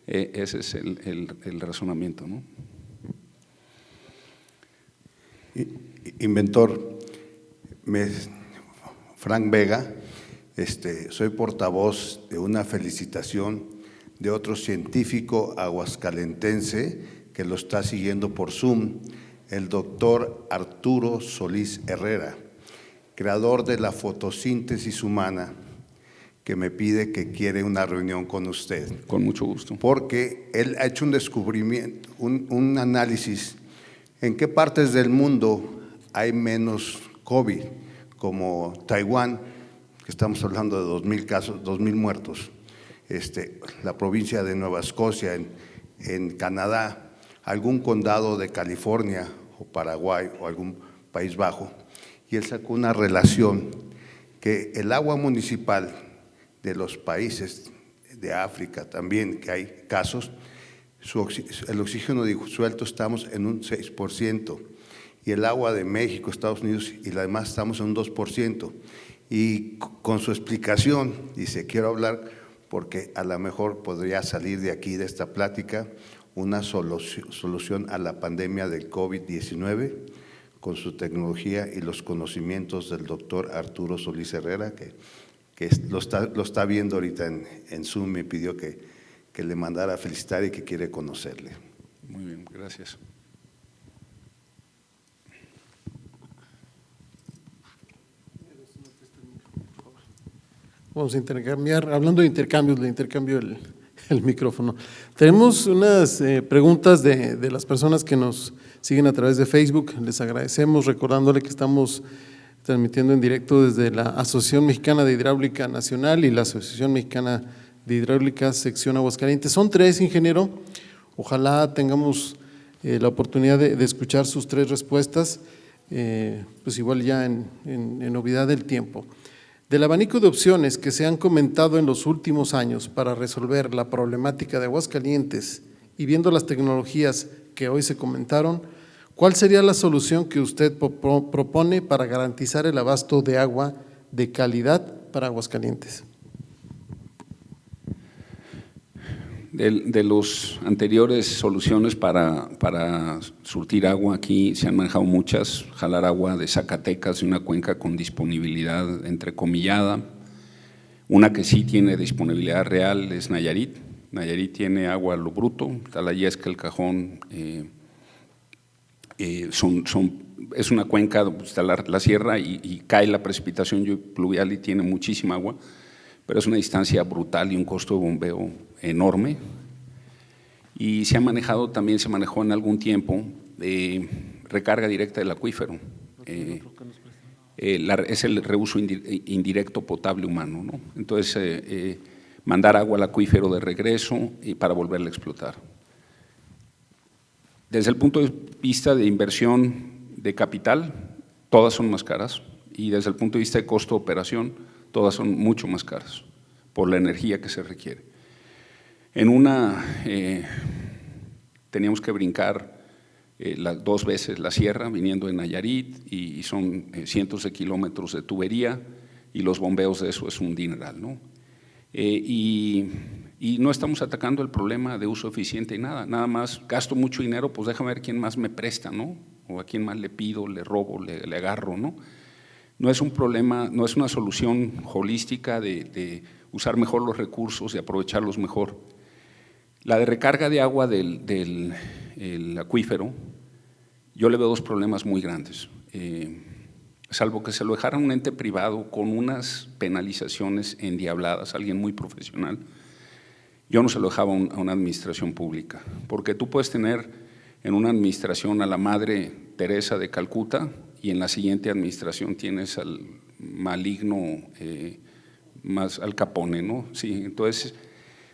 B: Ese es el razonamiento, ¿no?
D: Inventor, Frank Vega. Soy portavoz de una felicitación de otro científico aguascalentense que lo está siguiendo por Zoom, el doctor Arturo Solís Herrera, creador de la fotosíntesis humana, que me pide que quiere una reunión con usted.
B: Con mucho gusto.
D: Porque él ha hecho un descubrimiento, un análisis en qué partes del mundo hay menos COVID, como Taiwán, que estamos hablando de 2,000 casos, 2,000 muertos, la provincia de Nueva Escocia, en Canadá, algún condado de California o Paraguay o algún País Bajo, y él sacó una relación que el agua municipal de los países de África también, que hay casos, el oxígeno disuelto estamos en un 6%, y el agua de México, Estados Unidos y la demás estamos en un 2%. Y con su explicación, dice, quiero hablar porque a lo mejor podría salir de aquí, de esta plática, una solución a la pandemia del COVID-19 con su tecnología y los conocimientos del doctor Arturo Solís Herrera, que lo está viendo ahorita en Zoom. Me pidió que le mandara a felicitar y que quiere conocerle.
B: Muy bien, gracias.
A: Vamos a intercambiar, hablando de intercambios, le intercambio el micrófono. Tenemos unas preguntas de las personas que nos siguen a través de Facebook. Les agradecemos, recordándole que estamos transmitiendo en directo desde la Asociación Mexicana de Hidráulica Nacional y la Asociación Mexicana de Hidráulica Sección Aguascalientes. Son 3, ingeniero. Ojalá tengamos la oportunidad de escuchar sus 3 respuestas, pues igual ya en novedad del tiempo. Del abanico de opciones que se han comentado en los últimos años para resolver la problemática de Aguascalientes y viendo las tecnologías que hoy se comentaron, ¿cuál sería la solución que usted propone para garantizar el abasto de agua de calidad para Aguascalientes?
B: De los anteriores soluciones para surtir agua, aquí se han manejado muchas. Jalar agua de Zacatecas, de una cuenca con disponibilidad entrecomillada. Una que sí tiene disponibilidad real es Nayarit. Nayarit tiene agua a lo bruto, Talayesca, El Cajón, Es una cuenca donde está la sierra y cae la precipitación pluvial y tiene muchísima agua, pero es una distancia brutal y un costo de bombeo enorme. Y se manejó en algún tiempo recarga directa del acuífero. Es el reuso indirecto potable humano, ¿no? Entonces, mandar agua al acuífero de regreso y para volverla a explotar. Desde el punto de vista de inversión de capital, todas son más caras, y desde el punto de vista de costo de operación, todas son mucho más caras por la energía que se requiere. En una teníamos que brincar 2 veces la sierra viniendo de Nayarit y son cientos de kilómetros de tubería y los bombeos de eso es un dineral, ¿no? Y no estamos atacando el problema de uso eficiente y nada más gasto mucho dinero, pues déjame ver quién más me presta, ¿no? O a quién más le pido, le robo, le agarro, ¿no? No es un problema, no es una solución holística de usar mejor los recursos y aprovecharlos mejor. La de recarga de agua del acuífero, yo le veo 2 problemas muy grandes. Salvo que se lo dejara a un ente privado con unas penalizaciones endiabladas, alguien muy profesional, yo no se lo dejaba a una administración pública, porque tú puedes tener en una administración a la Madre Teresa de Calcuta y en la siguiente administración tienes al maligno más Al Capone, ¿no? Sí, entonces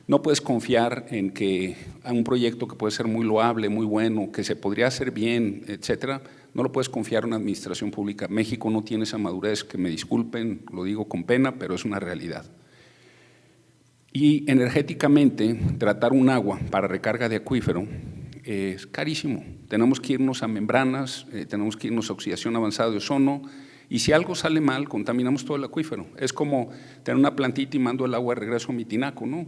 B: no puedes confiar en que a un proyecto que puede ser muy loable, muy bueno, que se podría hacer bien, etcétera, no lo puedes confiar a una administración pública. México no tiene esa madurez, que me disculpen, lo digo con pena, pero es una realidad. Y energéticamente, tratar un agua para recarga de acuífero es carísimo. Tenemos que irnos a membranas, tenemos que irnos a oxidación avanzada de ozono, y si algo sale mal, contaminamos todo el acuífero. Es como tener una plantita y mando el agua de regreso a mi tinaco, ¿no?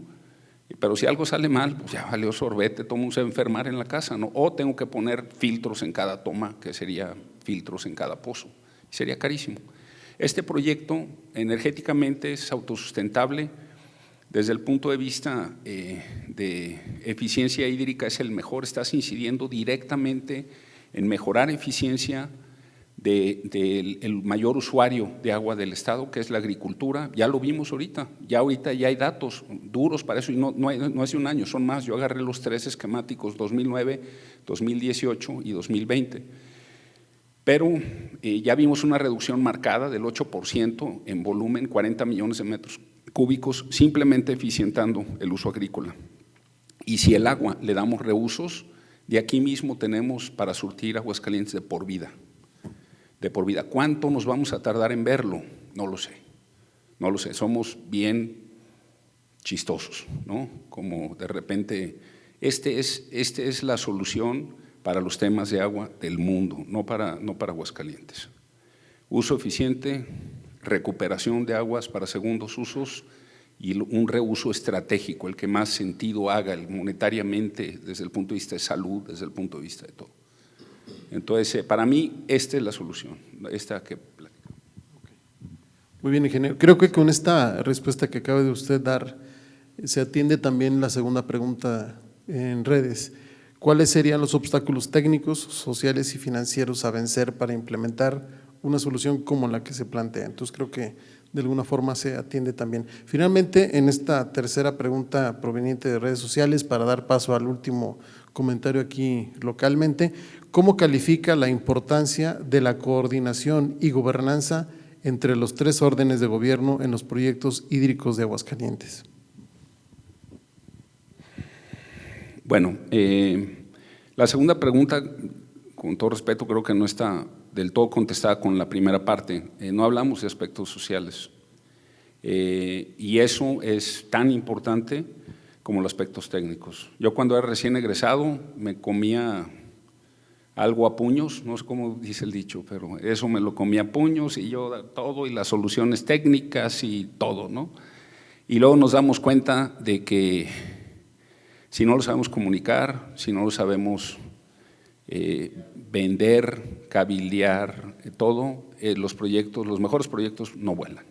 B: Pero si algo sale mal, pues ya valió sorbete, todo el mundo se va a enfermar en la casa, ¿no? O tengo que poner filtros en cada toma, que sería filtros en cada pozo. Sería carísimo. Este proyecto energéticamente es autosustentable. Desde el punto de vista de eficiencia hídrica es el mejor, estás incidiendo directamente en mejorar eficiencia del mayor usuario de agua del Estado, que es la agricultura. Ya lo vimos ahorita ya hay datos duros para eso, y no hace un año, son más. Yo agarré los 3 esquemáticos, 2009, 2018 y 2020. Pero ya vimos una reducción marcada del 8% en volumen, 40 millones de metros cúbicos, simplemente eficientando el uso agrícola. Y si el agua le damos reusos, de aquí mismo tenemos para surtir Aguascalientes de por vida. De por vida. ¿Cuánto nos vamos a tardar en verlo? No lo sé, somos bien chistosos, ¿no? Como de repente, este es la solución para los temas de agua del mundo, no para Aguascalientes. Uso eficiente, recuperación de aguas para segundos usos y un reuso estratégico, el que más sentido haga monetariamente desde el punto de vista de salud, desde el punto de vista de todo. Entonces, para mí, esta es la solución, esta que platicamos.
A: Muy bien, ingeniero. Creo que con esta respuesta que acaba de usted dar, se atiende también la segunda pregunta en redes. ¿Cuáles serían los obstáculos técnicos, sociales y financieros a vencer para implementar una solución como la que se plantea? Entonces, creo que de alguna forma se atiende también. Finalmente, en esta tercera pregunta proveniente de redes sociales, para dar paso al último comentario aquí localmente, ¿cómo califica la importancia de la coordinación y gobernanza entre los 3 órdenes de gobierno en los proyectos hídricos de Aguascalientes?
B: Bueno, la segunda pregunta, con todo respeto, creo que no está del todo contestada con la primera parte. No hablamos de aspectos sociales y eso es tan importante como los aspectos técnicos. Yo cuando era recién egresado me comía algo a puños, no sé cómo dice el dicho, pero eso me lo comía a puños y yo todo, y las soluciones técnicas y todo, ¿no? Y luego nos damos cuenta de que si no lo sabemos comunicar, si no lo sabemos vender, cabildear, todo, los mejores proyectos no vuelan.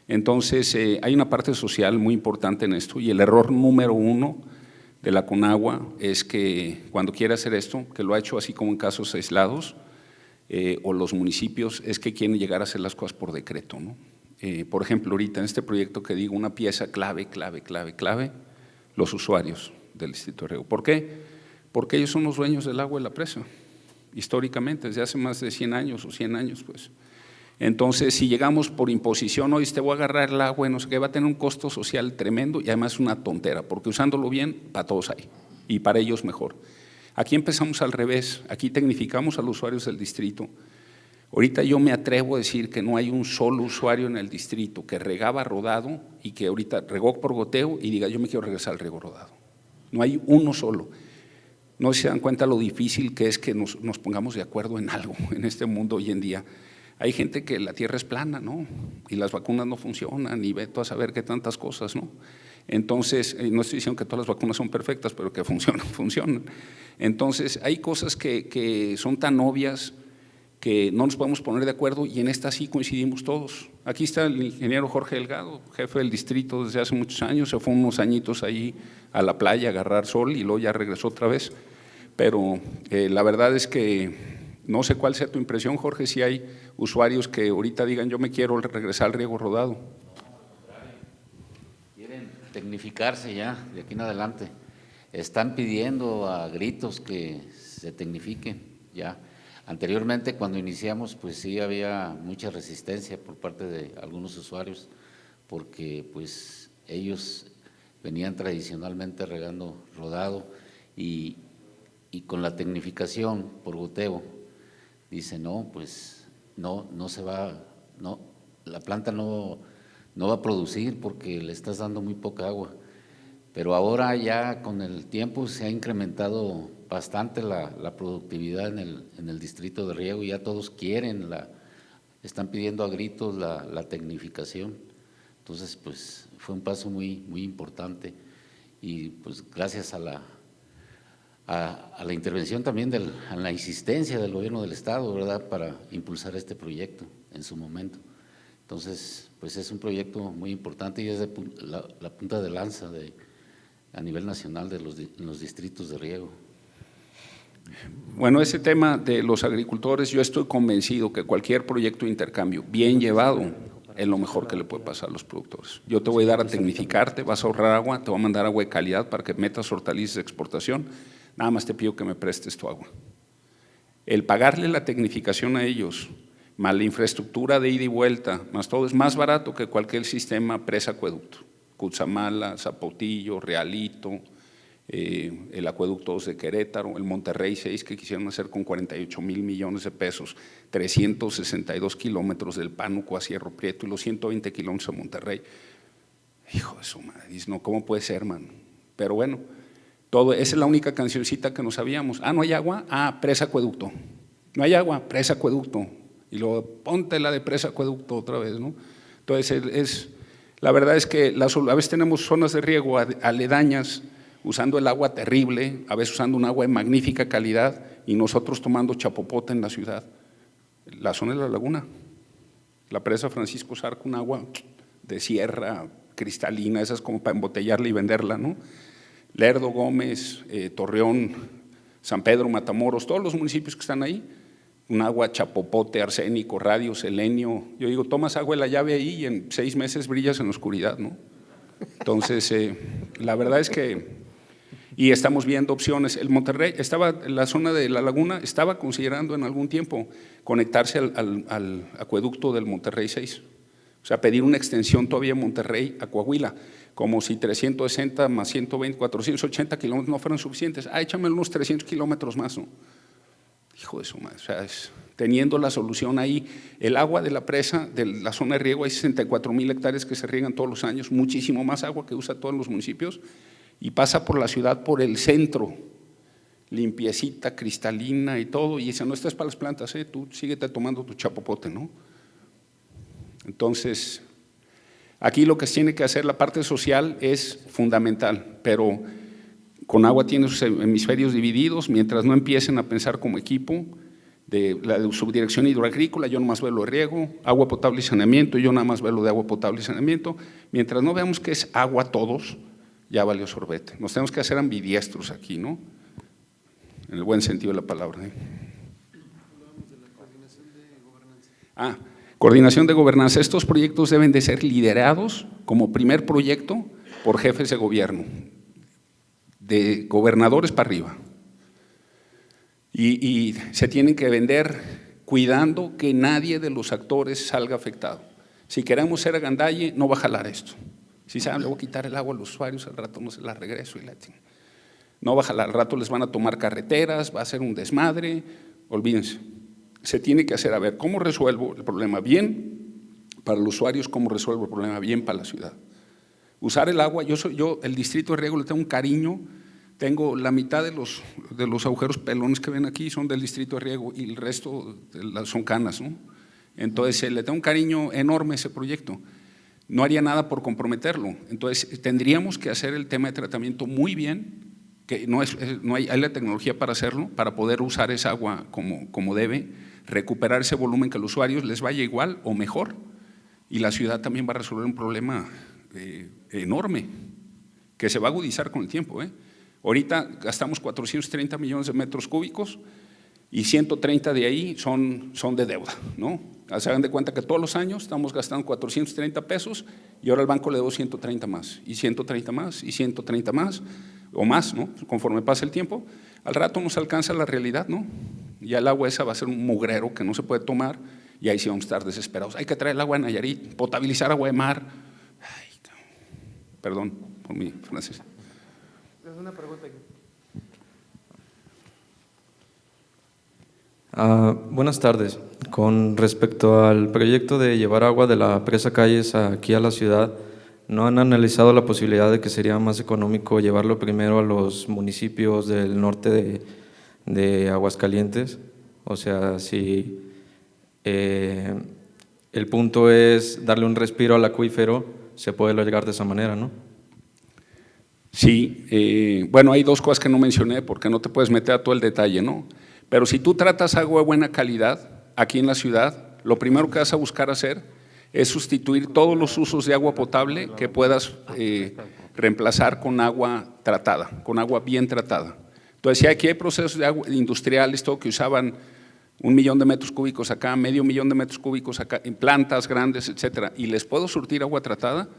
B: Entonces, hay una parte social muy importante en esto, y el error número 1 de la Conagua es que cuando quiere hacer esto, que lo ha hecho así como en casos aislados, o los municipios, es que quieren llegar a hacer las cosas por decreto, ¿no? Por ejemplo, ahorita en este proyecto que digo, una pieza clave, los usuarios del Distrito de Riego. ¿Por qué? Porque ellos son los dueños del agua de la presa, históricamente, desde hace más de 100 años o 100 años, pues. Entonces, si llegamos por imposición, hoy te voy a agarrar el agua, no sé qué, va a tener un costo social tremendo y además una tontera, porque usándolo bien, para todos hay, y para ellos mejor. Aquí empezamos al revés, aquí tecnificamos a los usuarios del distrito. Ahorita yo me atrevo a decir que no hay un solo usuario en el distrito que regaba rodado y que ahorita regó por goteo y diga, yo me quiero regresar al riego rodado. No hay uno solo. No se dan cuenta lo difícil que es que nos pongamos de acuerdo en algo en este mundo hoy en día. Hay gente que la tierra es plana, ¿no? Y las vacunas no funcionan y ve tú a saber qué tantas cosas, ¿no? Entonces, no estoy diciendo que todas las vacunas son perfectas, pero que funcionan. Entonces, hay cosas que son tan obvias que no nos podemos poner de acuerdo y en esta sí coincidimos todos. Aquí está el ingeniero Jorge Delgado, jefe del distrito desde hace muchos años, se fue unos añitos ahí a la playa a agarrar sol y luego ya regresó otra vez. Pero la verdad es que no sé cuál sea tu impresión, Jorge, si hay usuarios que ahorita digan yo me quiero regresar al riego rodado.
E: Quieren tecnificarse ya de aquí en adelante. Están pidiendo a gritos que se tecnifiquen ya. Anteriormente, cuando iniciamos, pues sí había mucha resistencia por parte de algunos usuarios, porque pues ellos venían tradicionalmente regando rodado y con la tecnificación por goteo, dice no, pues no se va, no, la planta no va a producir porque le estás dando muy poca agua. Pero ahora ya con el tiempo se ha incrementado bastante la productividad en el distrito de riego y ya todos quieren, están pidiendo a gritos la tecnificación. Entonces, pues fue un paso muy importante y pues gracias a la intervención también, a la insistencia del gobierno del estado, ¿verdad?, para impulsar este proyecto en su momento. Entonces, pues es un proyecto muy importante y es la punta de lanza a nivel nacional de los distritos de riego.
B: Bueno, ese tema de los agricultores, yo estoy convencido que cualquier proyecto de intercambio bien llevado es lo mejor que le puede pasar a los productores. Yo te voy a dar a tecnificarte, vas a ahorrar agua, te voy a mandar agua de calidad para que metas hortalizas de exportación, nada más te pido que me prestes tu agua. El pagarle la tecnificación a ellos, más la infraestructura de ida y vuelta, más todo, es más barato que cualquier sistema presa-acueducto. Cutzamala, Zapotillo, Realito, el acueducto 2 de Querétaro, el Monterrey 6 que quisieron hacer con 48 mil millones de pesos, 362 kilómetros del Pánuco a Cerro Prieto y los 120 kilómetros a Monterrey. Hijo de su madre, dice, no, ¿cómo puede ser, mano? Pero bueno, esa es la única cancioncita que no sabíamos. Ah, ¿no hay agua? Ah, presa acueducto. No hay agua, presa acueducto. Y luego ponte la de presa acueducto otra vez, ¿no? Entonces, la verdad es que a veces tenemos zonas de riego aledañas usando el agua terrible, a veces usando un agua de magnífica calidad y nosotros tomando chapopote en la ciudad. La zona de la laguna, la presa Francisco Zarco, un agua de sierra cristalina, esas como para embotellarla y venderla, ¿no? Lerdo, Gómez, Torreón, San Pedro, Matamoros, todos los municipios que están ahí, un agua chapopote, arsénico, radio, selenio. Yo digo, tomas agua de la llave ahí y en 6 meses brillas en la oscuridad, ¿no? Entonces, la verdad es que, y estamos viendo opciones. El Monterrey, la zona de la laguna, estaba considerando en algún tiempo conectarse al acueducto del Monterrey 6, o sea, pedir una extensión todavía en Monterrey a Coahuila, como si 360 más 120, 480 kilómetros no fueran suficientes. Ah, échame unos 300 kilómetros más, ¿no? Hijo de su madre, o sea, teniendo la solución ahí, el agua de la presa, de la zona de riego, hay 64,000 hectáreas que se riegan todos los años, muchísimo más agua que usa todos los municipios, y pasa por la ciudad, por el centro, limpiecita, cristalina y todo, y dice, no estás para las plantas, tú síguete tomando tu chapopote, ¿no? Entonces, aquí lo que se tiene que hacer, la parte social es fundamental, pero Conagua tiene sus hemisferios divididos, mientras no empiecen a pensar como equipo, de la subdirección hidroagrícola, yo nomás veo lo de riego, agua potable y saneamiento, yo nada más veo lo de agua potable y saneamiento, mientras no veamos que es agua todos, ya valió sorbete. Nos tenemos que hacer ambidiestros aquí, ¿no? En el buen sentido de la palabra. Coordinación de gobernanza. Estos proyectos deben de ser liderados como primer proyecto por jefes de gobierno, de gobernadores para arriba. Y se tienen que vender cuidando que nadie de los actores salga afectado. Si queremos ser agandalle, no va a jalar esto. Si saben, le voy a quitar el agua a los usuarios, al rato no se la regreso y la tengo. No va a jalar, al rato les van a tomar carreteras, va a ser un desmadre, olvídense. Se tiene que hacer, a ver, ¿cómo resuelvo el problema bien para los usuarios? ¿Cómo resuelvo el problema bien para la ciudad? Usar el agua, yo el distrito de riego le tengo un cariño, tengo la mitad de los agujeros pelones que ven aquí son del distrito de riego y el resto son canas, ¿no? Entonces le tengo un cariño enorme a ese proyecto. No haría nada por comprometerlo. Entonces tendríamos que hacer el tema de tratamiento muy bien, que hay la tecnología para hacerlo, para poder usar esa agua como debe, recuperar ese volumen que a los usuarios les vaya igual o mejor, y la ciudad también va a resolver un problema enorme, que se va a agudizar con el tiempo. Ahorita gastamos 430 millones de metros cúbicos y 130 de ahí son de deuda, ¿no? Se hagan de cuenta que todos los años estamos gastando 430 pesos y ahora el banco le debo 130 más, y 130 más, y 130 más, o más, ¿no? Conforme pasa el tiempo, al rato nos alcanza la realidad, ¿no? Ya el agua esa va a ser un mugrero que no se puede tomar y ahí sí vamos a estar desesperados. Hay que traer el agua de Nayarit, potabilizar agua de mar. Ay, perdón por mi francés.
F: Es una pregunta aquí. Buenas tardes. Con respecto al proyecto de llevar agua de la presa Calles aquí a la ciudad, ¿no han analizado la posibilidad de que sería más económico llevarlo primero a los municipios del norte de Aguascalientes? O sea, si el punto es darle un respiro al acuífero, se puede llegar de esa manera, ¿no?
B: Sí, bueno, hay dos cosas que no mencioné porque no te puedes meter a todo el detalle, ¿no? Pero si tú tratas agua de buena calidad aquí en la ciudad, lo primero que vas a buscar hacer es sustituir todos los usos de agua potable que puedas reemplazar con agua tratada, con agua bien tratada. Entonces, si aquí hay procesos de agua industriales, todo que usaban 1 millón de metros cúbicos acá, medio millón de metros cúbicos acá, en plantas grandes, etcétera, y les puedo surtir agua tratada,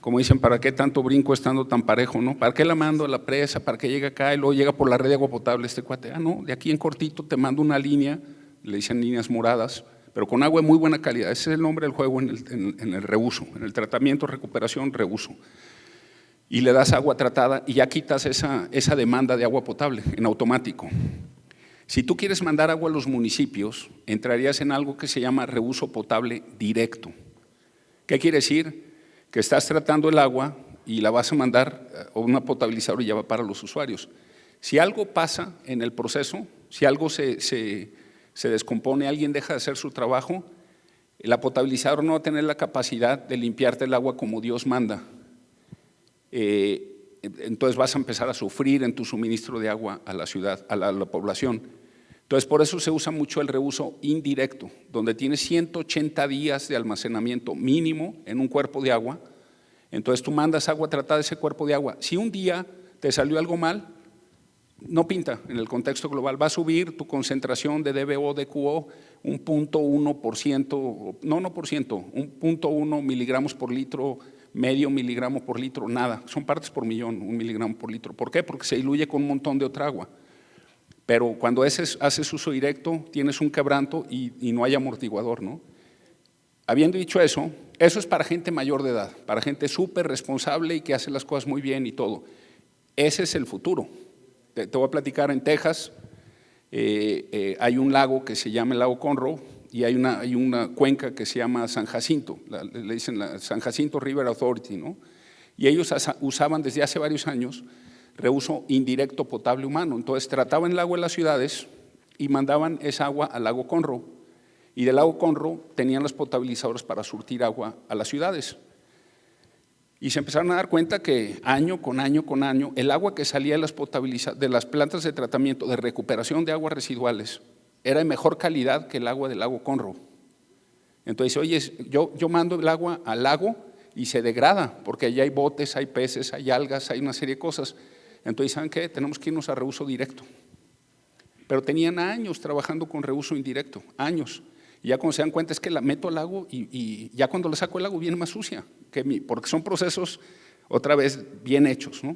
B: como dicen, ¿para qué tanto brinco estando tan parejo, no? ¿Para qué la mando a la presa? ¿Para qué llega acá y luego llega por la red de agua potable este cuate? No, de aquí en cortito te mando una línea, le dicen líneas moradas, pero con agua de muy buena calidad. Ese es el nombre del juego en el reuso, en el tratamiento, recuperación, reuso. Y le das agua tratada y ya quitas esa demanda de agua potable en automático. Si tú quieres mandar agua a los municipios, entrarías en algo que se llama reuso potable directo. ¿Qué quiere decir? Que estás tratando el agua y la vas a mandar a una potabilizadora y ya va para los usuarios. Si algo pasa en el proceso, si algo se descompone, alguien deja de hacer su trabajo, la potabilizadora no va a tener la capacidad de limpiarte el agua como Dios manda. Entonces vas a empezar a sufrir en tu suministro de agua a la ciudad, a la población. Entonces por eso se usa mucho el reuso indirecto, donde tienes 180 días de almacenamiento mínimo en un cuerpo de agua. Entonces tú mandas agua tratada a ese cuerpo de agua. Si un día te salió algo mal, no pinta en el contexto global, va a subir tu concentración de DBO, DQO un 0.1%, no 1%, un 0.1 miligramos por litro, medio miligramo por litro, nada, son partes por millón, 1 miligramo por litro. ¿Por qué? Porque se diluye con un montón de otra agua. Pero cuando haces uso directo, tienes un quebranto y no hay amortiguador, ¿no? Habiendo dicho eso, eso es para gente mayor de edad, para gente súper responsable y que hace las cosas muy bien y todo. Ese es el futuro. Te voy a platicar, en Texas hay un lago que se llama el lago Conroe y hay una cuenca que se llama San Jacinto, le dicen la San Jacinto River Authority, ¿no? Y ellos usaban desde hace varios años reuso indirecto potable humano. Entonces trataban el agua en las ciudades y mandaban esa agua al lago Conroe. Y del lago Conroe tenían las potabilizadoras para surtir agua a las ciudades. Y se empezaron a dar cuenta que año con año con año, el agua que salía de las plantas de tratamiento de recuperación de aguas residuales era de mejor calidad que el agua del lago Conroe. Entonces, oye, yo mando el agua al lago y se degrada, porque allá hay botes, hay peces, hay algas, hay una serie de cosas. Entonces, ¿saben qué? Tenemos que irnos a reuso directo. Pero tenían años trabajando con reuso indirecto, años. Y ya cuando se dan cuenta es que la meto al lago y ya cuando la saco del lago viene más sucia, porque son procesos otra vez bien hechos, ¿no?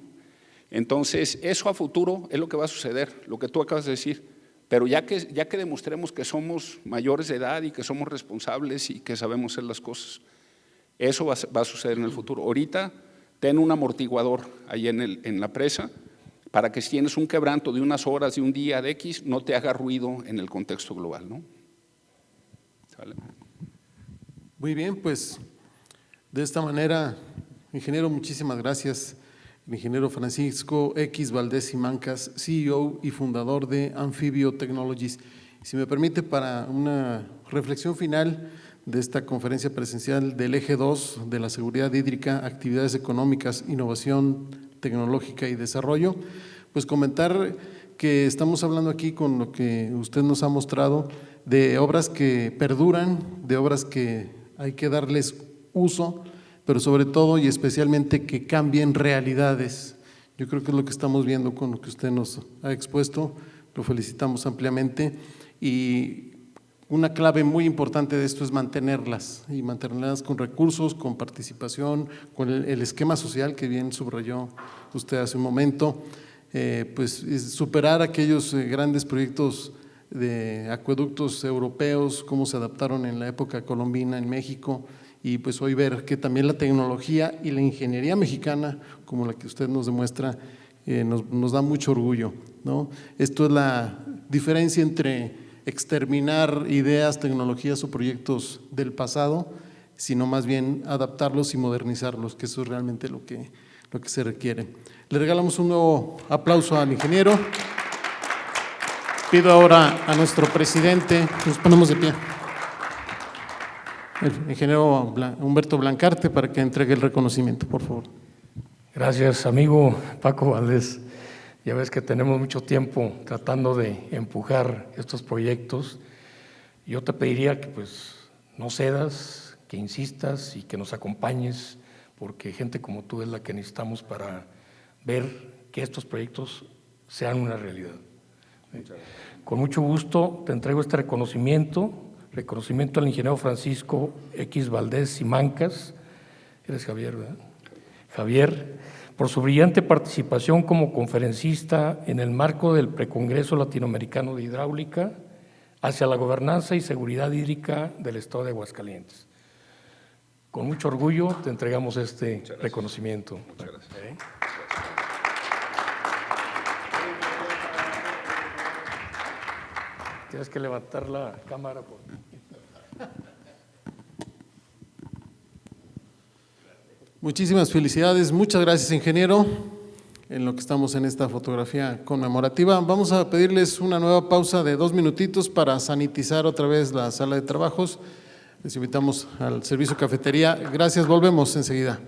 B: Entonces, eso a futuro es lo que va a suceder, lo que tú acabas de decir. Pero ya que demostremos que somos mayores de edad y que somos responsables y que sabemos hacer las cosas, eso va a suceder en el futuro. Ahorita ten un amortiguador ahí en la presa para que si tienes un quebranto de unas horas, de un día, de X, no te haga ruido en el contexto global, ¿no? ¿Sale?
A: Muy bien, pues de esta manera, ingeniero, muchísimas gracias. El ingeniero Francisco X. Valdés Simancas, CEO y fundador de Amphibio Technologies. Si me permite, para una reflexión final de esta conferencia presencial del eje 2 de la seguridad hídrica, actividades económicas, innovación tecnológica y desarrollo, pues comentar que estamos hablando aquí con lo que usted nos ha mostrado de obras que perduran, de obras que hay que darles uso, pero sobre todo y especialmente que cambien realidades. Yo creo que es lo que estamos viendo con lo que usted nos ha expuesto, lo felicitamos ampliamente y una clave muy importante de esto es mantenerlas y mantenerlas con recursos, con participación, con el esquema social que bien subrayó usted hace un momento, pues superar aquellos grandes proyectos de acueductos europeos, cómo se adaptaron en la época colombina en México, y pues hoy ver que también la tecnología y la ingeniería mexicana, como la que usted nos demuestra, nos da mucho orgullo, ¿no? Esto es la diferencia entre exterminar ideas, tecnologías o proyectos del pasado, sino más bien adaptarlos y modernizarlos, que eso es realmente lo que se requiere. Le regalamos un nuevo aplauso al ingeniero. Pido ahora a nuestro presidente, nos ponemos de pie, el ingeniero Humberto Blancarte, para que entregue el reconocimiento, por favor.
G: Gracias, amigo Paco Valdés. Ya ves que tenemos mucho tiempo tratando de empujar estos proyectos. Yo te pediría que pues no cedas, que insistas y que nos acompañes, porque gente como tú es la que necesitamos para ver que estos proyectos sean una realidad. Con mucho gusto te entrego este reconocimiento al ingeniero Francisco X. Valdés Simancas. Eres Javier, ¿verdad? Javier, por su brillante participación como conferencista en el marco del Precongreso Latinoamericano de Hidráulica hacia la gobernanza y seguridad hídrica del Estado de Aguascalientes. Con mucho orgullo te entregamos este reconocimiento.
B: Muchas gracias.
G: Tienes que levantar la cámara.
A: Muchísimas felicidades, muchas gracias, ingeniero, en lo que estamos en esta fotografía conmemorativa. Vamos a pedirles una nueva pausa de 2 minutitos para sanitizar otra vez la sala de trabajos. Les invitamos al servicio cafetería. Gracias, volvemos enseguida.